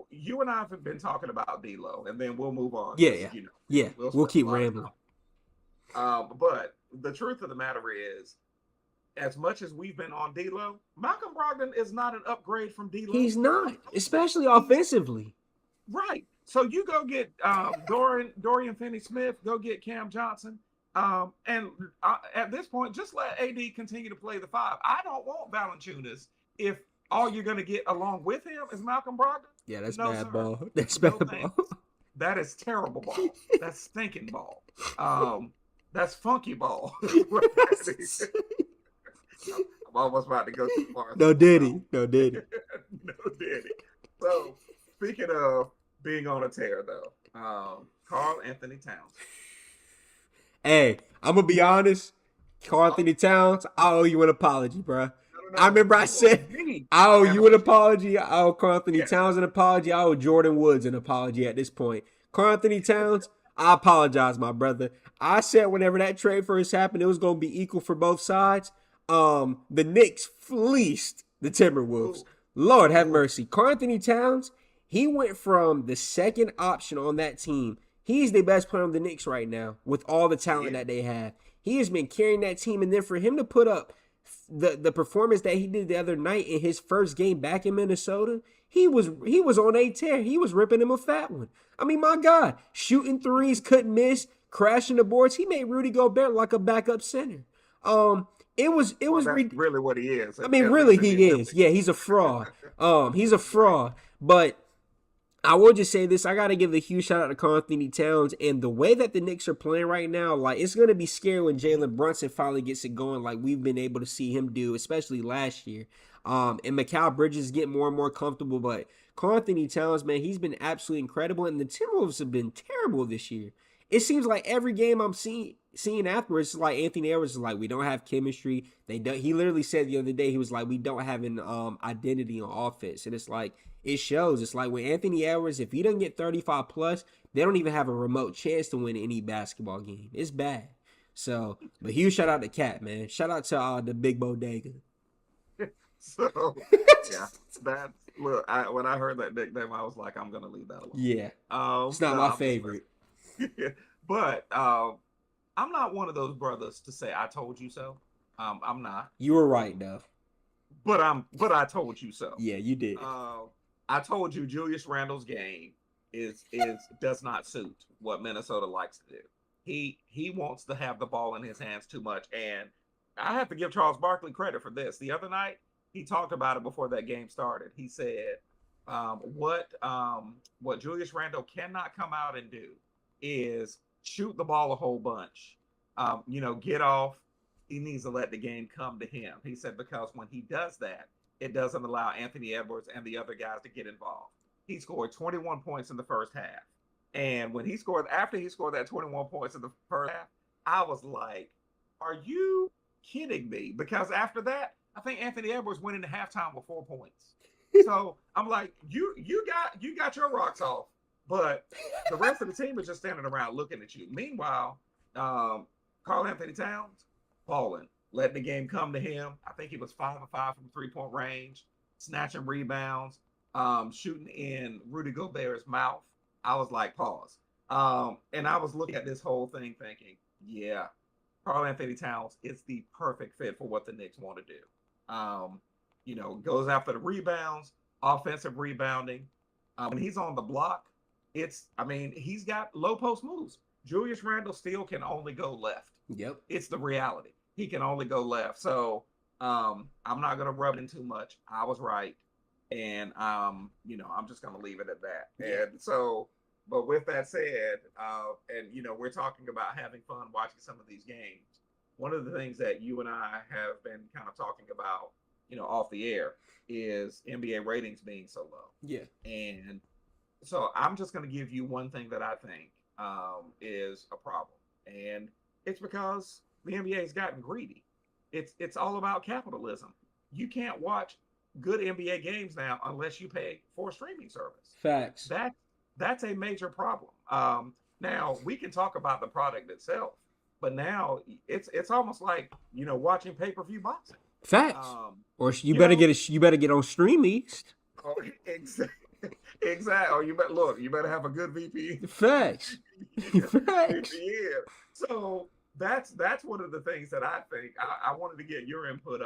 Speaker 1: you and I have been talking about D'Lo, and then we'll move on.
Speaker 2: Yeah. We'll keep rambling.
Speaker 1: But the truth of the matter is, as much as we've been on D'Lo, Malcolm Brogdon is not an upgrade from D'Lo.
Speaker 2: He's not, especially offensively.
Speaker 1: Right. So you go get Dorian Finney-Smith, go get Cam Johnson. And at this point, just let AD continue to play the 5. I don't want Valanciunas if all you're going to get along with him is Malcolm Brogdon.
Speaker 2: Yeah, that's bad ball. That's bad ball.
Speaker 1: That is terrible ball. That's stinking ball. That's funky ball. I'm almost about to go too far.
Speaker 2: No diddy.
Speaker 1: No diddy. So, speaking of being on a tear, though, Karl Anthony Towns.
Speaker 2: Hey, I'm going to be honest. Karl Anthony Towns, I owe you an apology, bro. No. I remember I said, I owe you an apology. I owe Karl Anthony Towns an apology. I owe Jordan Woods an apology at this point. Karl Anthony Towns, I apologize, my brother. I said whenever that trade first happened, it was going to be equal for both sides. The Knicks fleeced the Timberwolves. Lord have mercy. Karl Anthony Towns, he went from the second option on that team. He's the best player on the Knicks right now with all the talent that they have. He has been carrying that team. And then for him to put up the performance that he did the other night in his first game back in Minnesota, he was on a tear. He was ripping him a fat one. I mean, my God, shooting threes, couldn't miss, crashing the boards. He made Rudy Gobert like a backup center. It was
Speaker 1: really what he is.
Speaker 2: I mean, really he is. Yeah, he's a fraud. He's a fraud. But I will just say this. I got to give a huge shout out to Karl Anthony Towns. And the way that the Knicks are playing right now, like, it's going to be scary when Jalen Brunson finally gets it going like we've been able to see him do, especially last year. And Mikal Bridges is getting more and more comfortable. But Karl Anthony Towns, man, he's been absolutely incredible, and the Timberwolves have been terrible this year. It seems like every game I'm seeing afterwards, it's like Anthony Edwards is like, we don't have chemistry. He literally said the other day, he was like, we don't have an identity on offense. And it's like, it shows. It's like with Anthony Edwards, if he doesn't get 35 plus, they don't even have a remote chance to win any basketball game. It's bad. So, but huge shout out to Cat, man. Shout out to the Big Bodega.
Speaker 1: So, yeah, that look. When I heard that nickname, I was like, I'm gonna leave that alone.
Speaker 2: Yeah, it's not my favorite.
Speaker 1: But I'm not one of those brothers to say I told you so. I'm not.
Speaker 2: You were right, though.
Speaker 1: But I told you so.
Speaker 2: Yeah, you did.
Speaker 1: I told you Julius Randle's game does not suit what Minnesota likes to do. He wants to have the ball in his hands too much, and I have to give Charles Barkley credit for this. The other night, he talked about it before that game started. He said, what Julius Randle cannot come out and do is shoot the ball a whole bunch. Get off. He needs to let the game come to him. He said, because when he does that, it doesn't allow Anthony Edwards and the other guys to get involved. He scored 21 points in the first half. And when after he scored that 21 points in the first half, I was like, are you kidding me? Because after that, I think Anthony Edwards went into halftime with 4 points. So I'm like, you got your rocks off, but the rest of the team is just standing around looking at you. Meanwhile, Karl Anthony Towns, balling, letting the game come to him. I think he was 5 of 5 from 3-point range, snatching rebounds, shooting in Rudy Gobert's mouth. I was like, pause. And I was looking at this whole thing thinking, yeah, Karl Anthony Towns is the perfect fit for what the Knicks want to do. Goes after the rebounds, offensive rebounding. When he's on the block, he's got low post moves. Julius Randle still can only go left.
Speaker 2: Yep. It's
Speaker 1: the reality. He can only go left. So I'm not going to rub in too much. I was right. And, I'm just going to leave it at that.
Speaker 2: Yeah.
Speaker 1: And so, but with that said, we're talking about having fun watching some of these games. One of the things that you and I have been kind of talking about, off the air is NBA ratings being so low.
Speaker 2: Yeah.
Speaker 1: And so I'm just going to give you one thing that I think is a problem. And it's because the NBA has gotten greedy. It's all about capitalism. You can't watch good NBA games now unless you pay for a streaming service.
Speaker 2: Facts.
Speaker 1: That's a major problem. Now we can talk about the product itself, but now it's almost like watching pay-per-view boxing.
Speaker 2: Facts. Or you better get on StreamEast.
Speaker 1: Oh, exactly. Or you better have a good VPN.
Speaker 2: Facts. Facts.
Speaker 1: Yeah. So that's one of the things that I think I wanted to get your input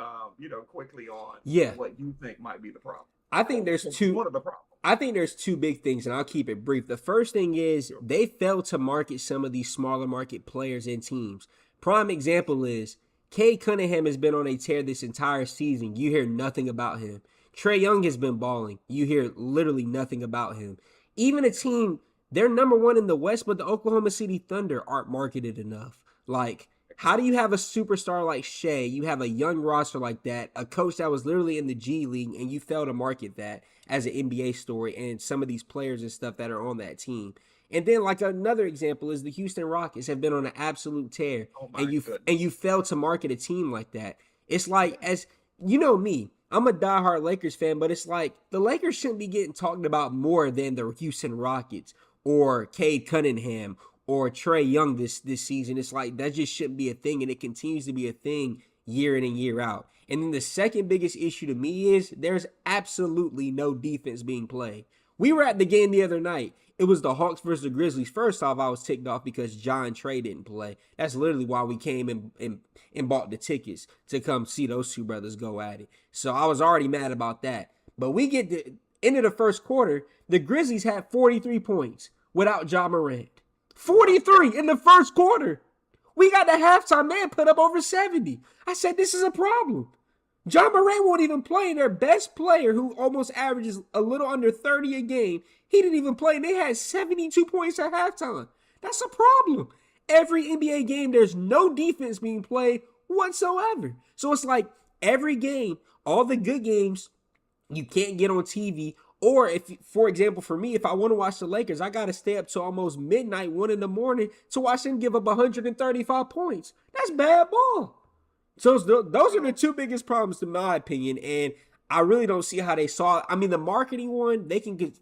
Speaker 1: quickly on what you think might be the problem.
Speaker 2: I think there's two.
Speaker 1: One of the problems.
Speaker 2: I think there's two big things, and I'll keep it brief. The first thing is they failed to market some of these smaller market players and teams. Prime example is Cade Cunningham has been on a tear this entire season. You hear nothing about him. Trae Young has been balling. You hear literally nothing about him. Even a team, they're number one in the West, but the Oklahoma City Thunder aren't marketed enough. Like, how do you have a superstar like Shea? You have a young roster like that, a coach that was literally in the G League, and you fail to market that as an NBA story and some of these players and stuff that are on that team. And then, like, another example is the Houston Rockets have been on an absolute tear, and you fail to market a team like that. It's like, as you know me, I'm a diehard Lakers fan, but it's like the Lakers shouldn't be getting talked about more than the Houston Rockets or Cade Cunningham or Trae Young this season. It's like that just shouldn't be a thing, and it continues to be a thing year in and year out. And then the second biggest issue to me is there's absolutely no defense being played. We were at the game the other night. It was the Hawks versus the Grizzlies. First off, I was ticked off because John Trae didn't play. That's literally why we came and bought the tickets to come see those two brothers go at it. So I was already mad about that. But we get to end of the first quarter, the Grizzlies had 43 points without Ja Morant. 43 in the first quarter. We got the halftime man put up over 70. I said, this is a problem. Ja Morant won't even play. Their best player, who almost averages a little under 30 a game, he didn't even play. They had 72 points at halftime. That's a problem. Every NBA game, there's no defense being played whatsoever. So it's like every game, all the good games, you can't get on TV, Or if, for example, for me, if I want to watch the Lakers, I got to stay up till almost midnight, 1 a.m. to watch them give up 135 points. That's bad ball. So those are the two biggest problems, in my opinion. And I really don't see how they saw it. I mean, the marketing one, they can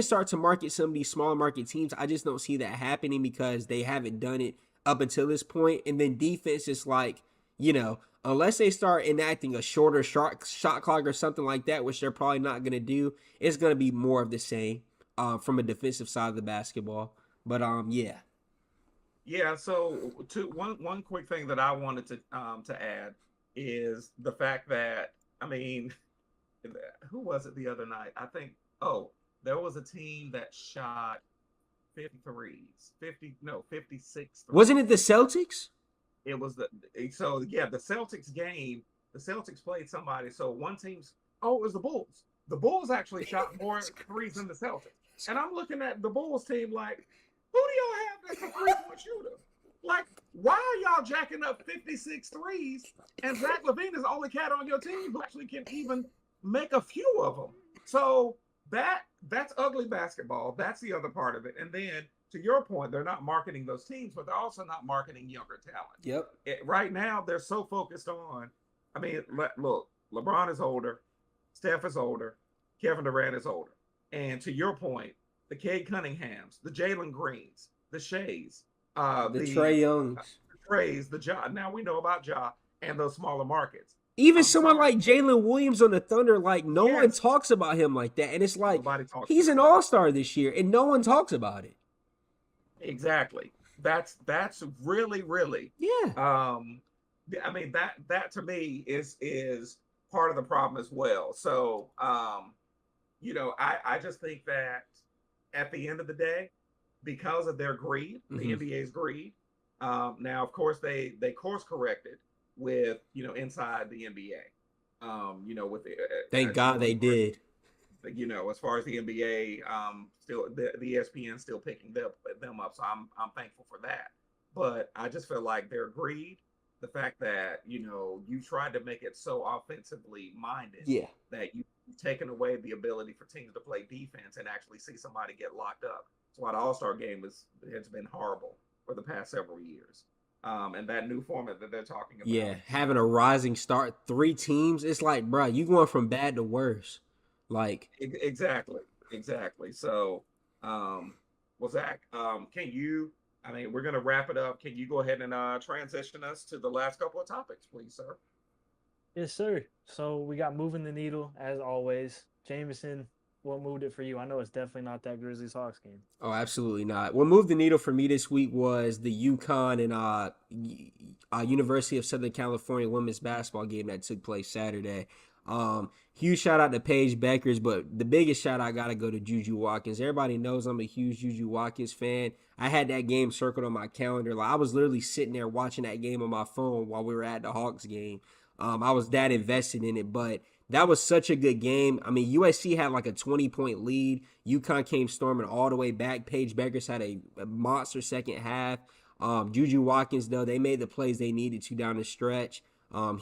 Speaker 2: start to market some of these smaller market teams. I just don't see that happening because they haven't done it up until this point. And then defense is like, unless they start enacting a shorter shot clock or something like that, which they're probably not going to do, it's going to be more of the same from a defensive side of the basketball. But, yeah.
Speaker 1: Yeah, so one quick thing that I wanted to add is the fact that, I mean, who was it the other night? I think, there was a team that shot 56 threes.
Speaker 2: Wasn't it the Celtics?
Speaker 1: It was the Celtics game. The Celtics played somebody. So one team's it was the Bulls. The Bulls actually shot more threes than the Celtics. And I'm looking at the Bulls team like, who do y'all have that's a 3-point shooter? Like, why are y'all jacking up 56 threes and Zach LaVine is the only cat on your team who actually can even make a few of them? So that's ugly basketball. That's the other part of it. And then to your point, they're not marketing those teams, but they're also not marketing younger talent.
Speaker 2: Yep.
Speaker 1: Right now, they're so focused on, I mean, look, LeBron is older, Steph is older, Kevin Durant is older. And to your point, the Cade Cunninghams, the Jalen Greens, the Shays,
Speaker 2: the Trae Youngs,
Speaker 1: the Trays, the Ja. Now we know about Ja and those smaller markets.
Speaker 2: Even someone like Jalen Williams on the Thunder, like no one talks about him like that. And it's like he's an all-star this year and no one talks about it.
Speaker 1: Exactly. That's really, really.
Speaker 2: Yeah.
Speaker 1: I mean, that to me is part of the problem as well. So, I just think that at the end of the day, because of their greed, the NBA's greed, now, of course, they course corrected with, inside the NBA, with the.
Speaker 2: Thank God they did.
Speaker 1: As far as the NBA, still the ESPN still picking them up, so I'm thankful for that. But I just feel like their greed, the fact that you tried to make it so offensively minded, that you've taken away the ability for teams to play defense and actually see somebody get locked up. That's why the All-Star game has been horrible for the past several years. And that new format that they're talking about.
Speaker 2: Yeah, having a rising start, 3 teams, it's like, bro, you going from bad to worse. Like
Speaker 1: exactly. So, Zach, can you? I mean, we're gonna wrap it up. Can you go ahead and transition us to the last couple of topics, please, sir?
Speaker 3: Yes, sir. So we got moving the needle as always. Jameson, what moved it for you? I know it's definitely not that Grizzlies Hawks game.
Speaker 2: Oh, absolutely not. What moved the needle for me this week was the UConn and University of Southern California women's basketball game that took place Saturday. Huge shout out to Paige Beckers, but the biggest shout out got to go to Juju Watkins. Everybody knows I'm a huge Juju Watkins fan. I had that game circled on my calendar. Like, I was literally sitting there watching that game on my phone while we were at the Hawks game. I was that invested in it, but that was such a good game. I mean, USC had like a 20-point lead. UConn came storming all the way back. Paige Beckers had a monster second half. Juju Watkins, though, they made the plays they needed to down the stretch.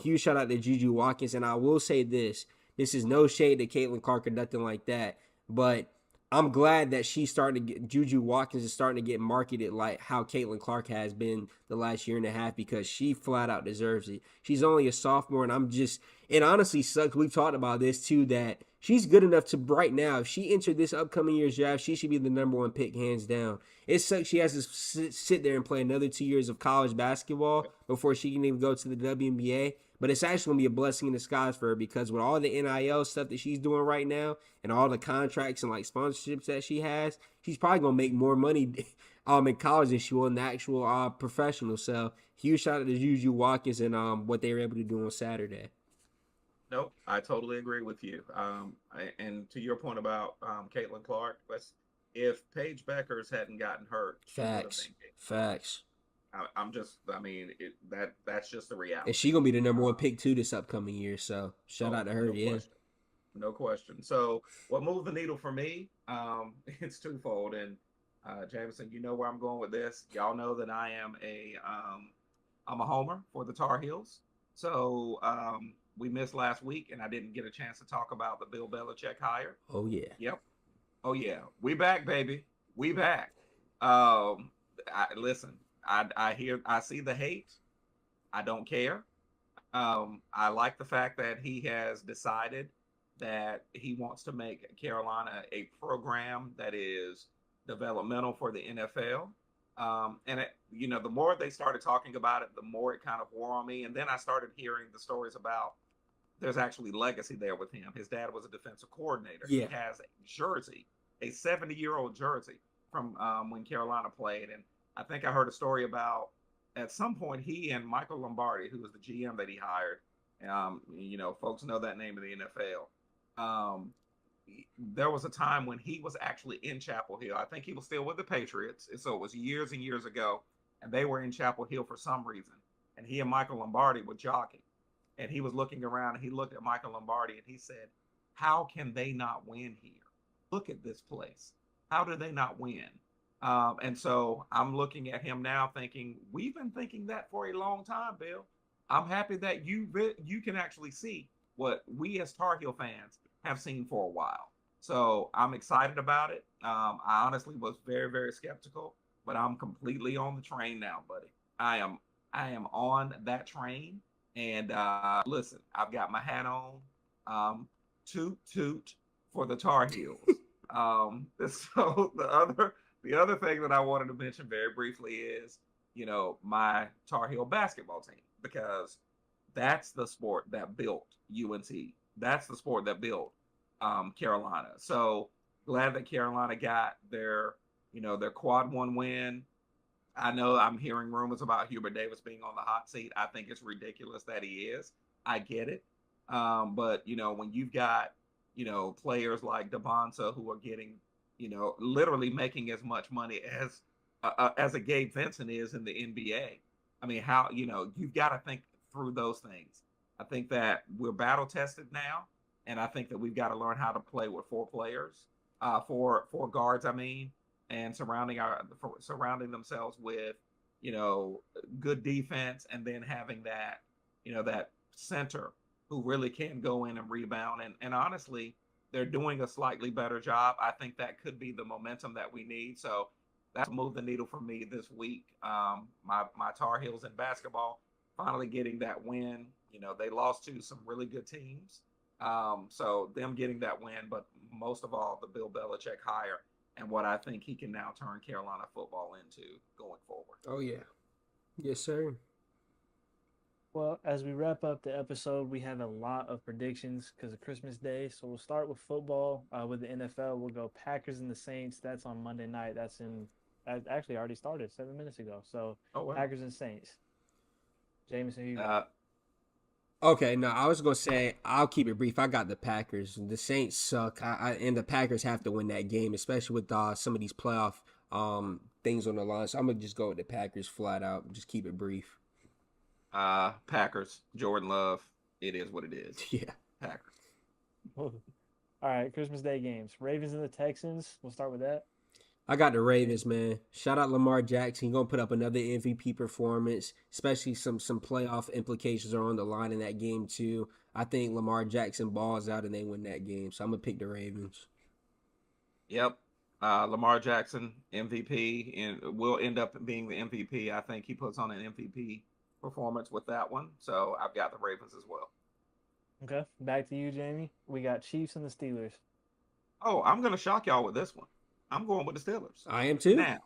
Speaker 2: Huge shout out to Juju Watkins. And I will say this is no shade to Caitlin Clark or nothing like that, but I'm glad that Juju Watkins is starting to get marketed like how Caitlin Clark has been the last year and a half, because she flat out deserves it. She's only a sophomore, and it honestly sucks. We've talked about this too, that she's good enough to, right now, if she entered this upcoming year's draft, she should be the number 1 pick, hands down. It sucks she has to sit there and play another 2 years of college basketball before she can even go to the WNBA. But it's actually going to be a blessing in disguise for her, because with all the NIL stuff that she's doing right now and all the contracts and like sponsorships that she has, she's probably going to make more money in college than she will in the actual professional. So huge shout out to Juju Watkins and what they were able to do on Saturday.
Speaker 1: Nope, I totally agree with you. And to your point about Caitlin Clark, if Paige Beckers hadn't gotten hurt,
Speaker 2: facts.
Speaker 1: That's just the reality.
Speaker 2: And she's going to be the number 1 pick too this upcoming year. So shout out to her.
Speaker 1: No question. So what moved the needle for me? It's twofold. And Jameson, you know where I'm going with this. Y'all know that I'm a homer for the Tar Heels. So we missed last week, and I didn't get a chance to talk about the Bill Belichick hire.
Speaker 2: Oh yeah.
Speaker 1: Yep. Oh yeah. We back, baby. We back. Listen. I see the hate. I don't care. I like the fact that he has decided that he wants to make Carolina a program that is developmental for the NFL. The more they started talking about it, the more it kind of wore on me. And then I started hearing the stories about there's actually legacy there with him. His dad was a defensive coordinator.
Speaker 2: Yeah.
Speaker 1: He has a jersey, a 70-year-old jersey from when Carolina played. And I think I heard a story about at some point he and Michael Lombardi, who was the GM that he hired, folks know that name in the NFL. There was a time when he was actually in Chapel Hill. I think he was still with the Patriots. And so it was years and years ago. And they were in Chapel Hill for some reason. And he and Michael Lombardi were jogging. And he was looking around and he looked at Michael Lombardi and he said, how can they not win here? Look at this place. How do they not win? And so I'm looking at him now thinking, we've been thinking that for a long time, Bill. I'm happy that you can actually see what we as Tar Heel fans have seen for a while. So I'm excited about it. I honestly was very, very skeptical, but I'm completely on the train now, buddy. I am on that train. And listen, I've got my hat on. Toot toot for the Tar Heels. So the other thing that I wanted to mention very briefly is, my Tar Heel basketball team, because that's the sport that built UNC. That's the sport that built Carolina. So glad that Carolina got their quad one win. I know I'm hearing rumors about Hubert Davis being on the hot seat. I think it's ridiculous that he is. I get it. But when you've got, players like Devonta who are getting, literally making as much money as a Gabe Vincent is in the NBA. I mean, how, you've got to think through those things. I think that we're battle tested now. And I think that we've got to learn how to play with four guards, and surrounding themselves with, good defense, and then having that, that center who really can go in and rebound. And honestly, they're doing a slightly better job. I think that could be the momentum that we need. So that's moved the needle for me this week. My Tar Heels in basketball finally getting that win. They lost to some really good teams. So them getting that win, but most of all, the Bill Belichick hire and what I think he can now turn Carolina football into going forward.
Speaker 2: Oh yeah. Yes, sir.
Speaker 3: Well, as we wrap up the episode, we have a lot of predictions because of Christmas Day. So we'll start with football. With the NFL, we'll go Packers and the Saints. That's on Monday night. That actually already started 7 minutes ago. So
Speaker 1: wow.
Speaker 3: Packers and Saints. Jameson, you
Speaker 2: Okay, no, I was going to say, I'll keep it brief. I got the Packers. The Saints suck, and the Packers have to win that game, especially with some of these playoff things on the line. So I'm going to just go with the Packers flat out. Just keep it brief.
Speaker 1: Packers, Jordan Love. It is what it is.
Speaker 2: Yeah.
Speaker 1: Packers.
Speaker 3: All right, Christmas Day games. Ravens and the Texans. We'll start with that.
Speaker 2: I got the Ravens, man. Shout out Lamar Jackson. He's going to put up another MVP performance, especially some playoff implications are on the line in that game, too. I think Lamar Jackson balls out and they win that game. So I'm going to pick the Ravens.
Speaker 1: Yep. Lamar Jackson, MVP, and will end up being the MVP. I think he puts on an MVP performance with that one. So I've got the Ravens as well.
Speaker 3: Okay. Back to you, Jamie. We got Chiefs and the Steelers.
Speaker 1: Oh, I'm going to shock y'all with this one. I'm going with the Steelers.
Speaker 2: I am too.
Speaker 1: Now,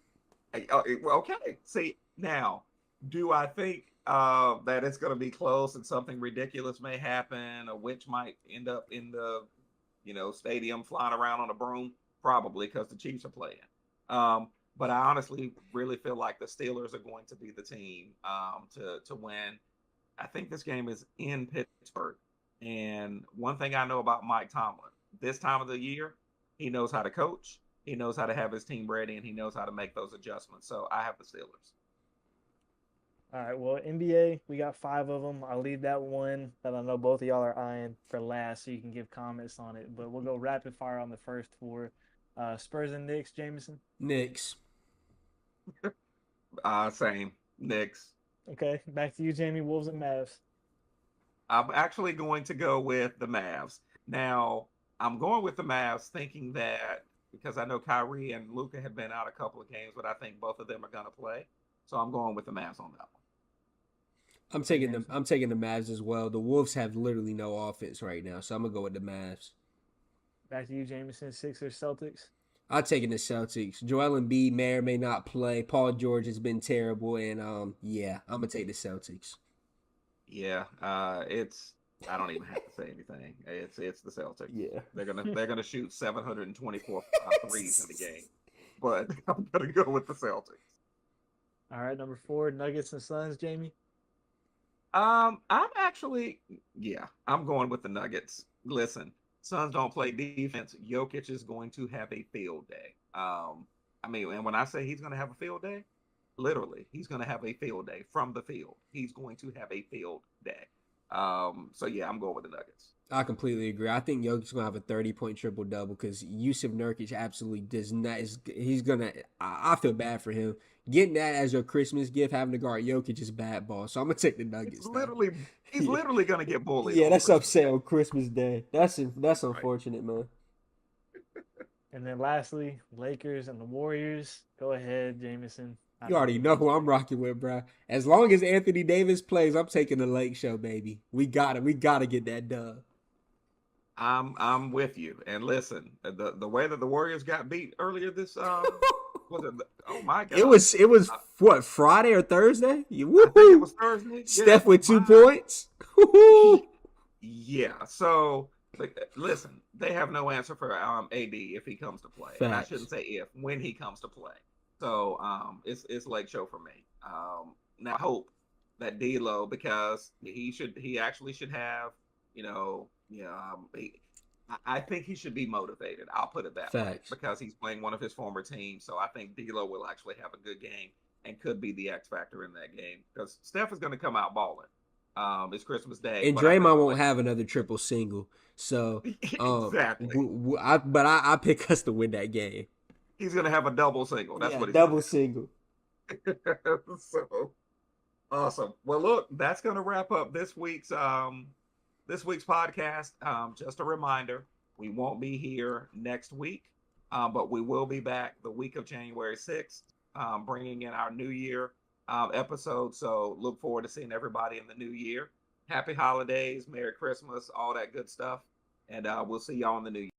Speaker 1: okay. See, now, do I think that it's going to be close and something ridiculous may happen, a witch might end up in the, stadium flying around on a broom? Probably, because the Chiefs are playing. But I honestly really feel like the Steelers are going to be the team to win. I think this game is in Pittsburgh. And one thing I know about Mike Tomlin, this time of the year, he knows how to coach. He knows how to have his team ready, and he knows how to make those adjustments. So I have the Steelers.
Speaker 3: All right, well, NBA, we got 5 of them. I'll leave that one that I know both of y'all are eyeing for last so you can give comments on it. But we'll go rapid fire on the first 4. Spurs and Knicks, Jameson?
Speaker 2: Knicks.
Speaker 1: Same. Knicks.
Speaker 3: Okay, back to you, Jamie. Wolves and Mavs?
Speaker 1: I'm actually going to go with the Mavs. Now, I'm going with the Mavs thinking that because I know Kyrie and Luka have been out a couple of games, but I think both of them are going to play. So I'm going with the Mavs on that one.
Speaker 2: I'm taking the Mavs as well. The Wolves have literally no offense right now, so I'm gonna go with the Mavs.
Speaker 3: Back to you, Jameson. Sixers, Celtics.
Speaker 2: I'm taking the Celtics. Joel Embiid may or may not play. Paul George has been terrible, and yeah, I'm gonna take the Celtics.
Speaker 1: Yeah, it's I don't even have to say anything. It's the Celtics.
Speaker 2: Yeah,
Speaker 1: they're gonna shoot 724 threes in the game, but I'm gonna go with the Celtics.
Speaker 3: All right, number 4, Nuggets and Suns, Jamie.
Speaker 1: I'm actually, yeah, I'm going with the Nuggets. Listen, Suns don't play defense. Jokic is going to have a field day. I mean, and when I say he's going to have a field day, literally, he's going to have a field day from the field. He's going to have a field day. So yeah, I'm going with the Nuggets.
Speaker 2: I completely agree. I think Jokic's gonna have a 30-point triple double because Yusuf Nurkic absolutely does not. He's gonna. I feel bad for him getting that as your Christmas gift. Having to guard Jokic is bad ball. So I'm gonna take the Nuggets.
Speaker 1: He's literally gonna get bullied.
Speaker 2: Yeah, that's upset on Christmas Day. That's unfortunate, man.
Speaker 3: And then lastly, Lakers and the Warriors. Go ahead, Jameson.
Speaker 2: You already know who I'm rocking with, bro. As long as Anthony Davis plays, I'm taking the Lake Show, baby. We gotta get that dub.
Speaker 1: I'm with you. And listen, the way that the Warriors got beat earlier this was it, oh my god.
Speaker 2: It was what, Friday or Thursday?
Speaker 1: I think it was Thursday.
Speaker 2: Steph with 2 points.
Speaker 1: Yeah. So listen, they have no answer for AD if he comes to play. And I shouldn't say if, when he comes to play. So it's Lake Show for me. Now I hope that D'Lo, because he actually should have, I think he should be motivated. I'll put it that way, because he's playing one of his former teams. So I think D'Lo will actually have a good game and could be the X factor in that game, because Steph is going to come out balling. It's Christmas Day,
Speaker 2: and Draymond won't have another triple single. So
Speaker 1: exactly.
Speaker 2: I pick us to win that game.
Speaker 1: He's going to have a double single. That's what he's
Speaker 2: double single.
Speaker 1: So awesome. Well, look, that's going to wrap up this week's podcast. Just a reminder, we won't be here next week, but we will be back the week of January 6th, bringing in our New Year episode. So look forward to seeing everybody in the new year. Happy holidays, Merry Christmas, all that good stuff. And we'll see y'all in the new year.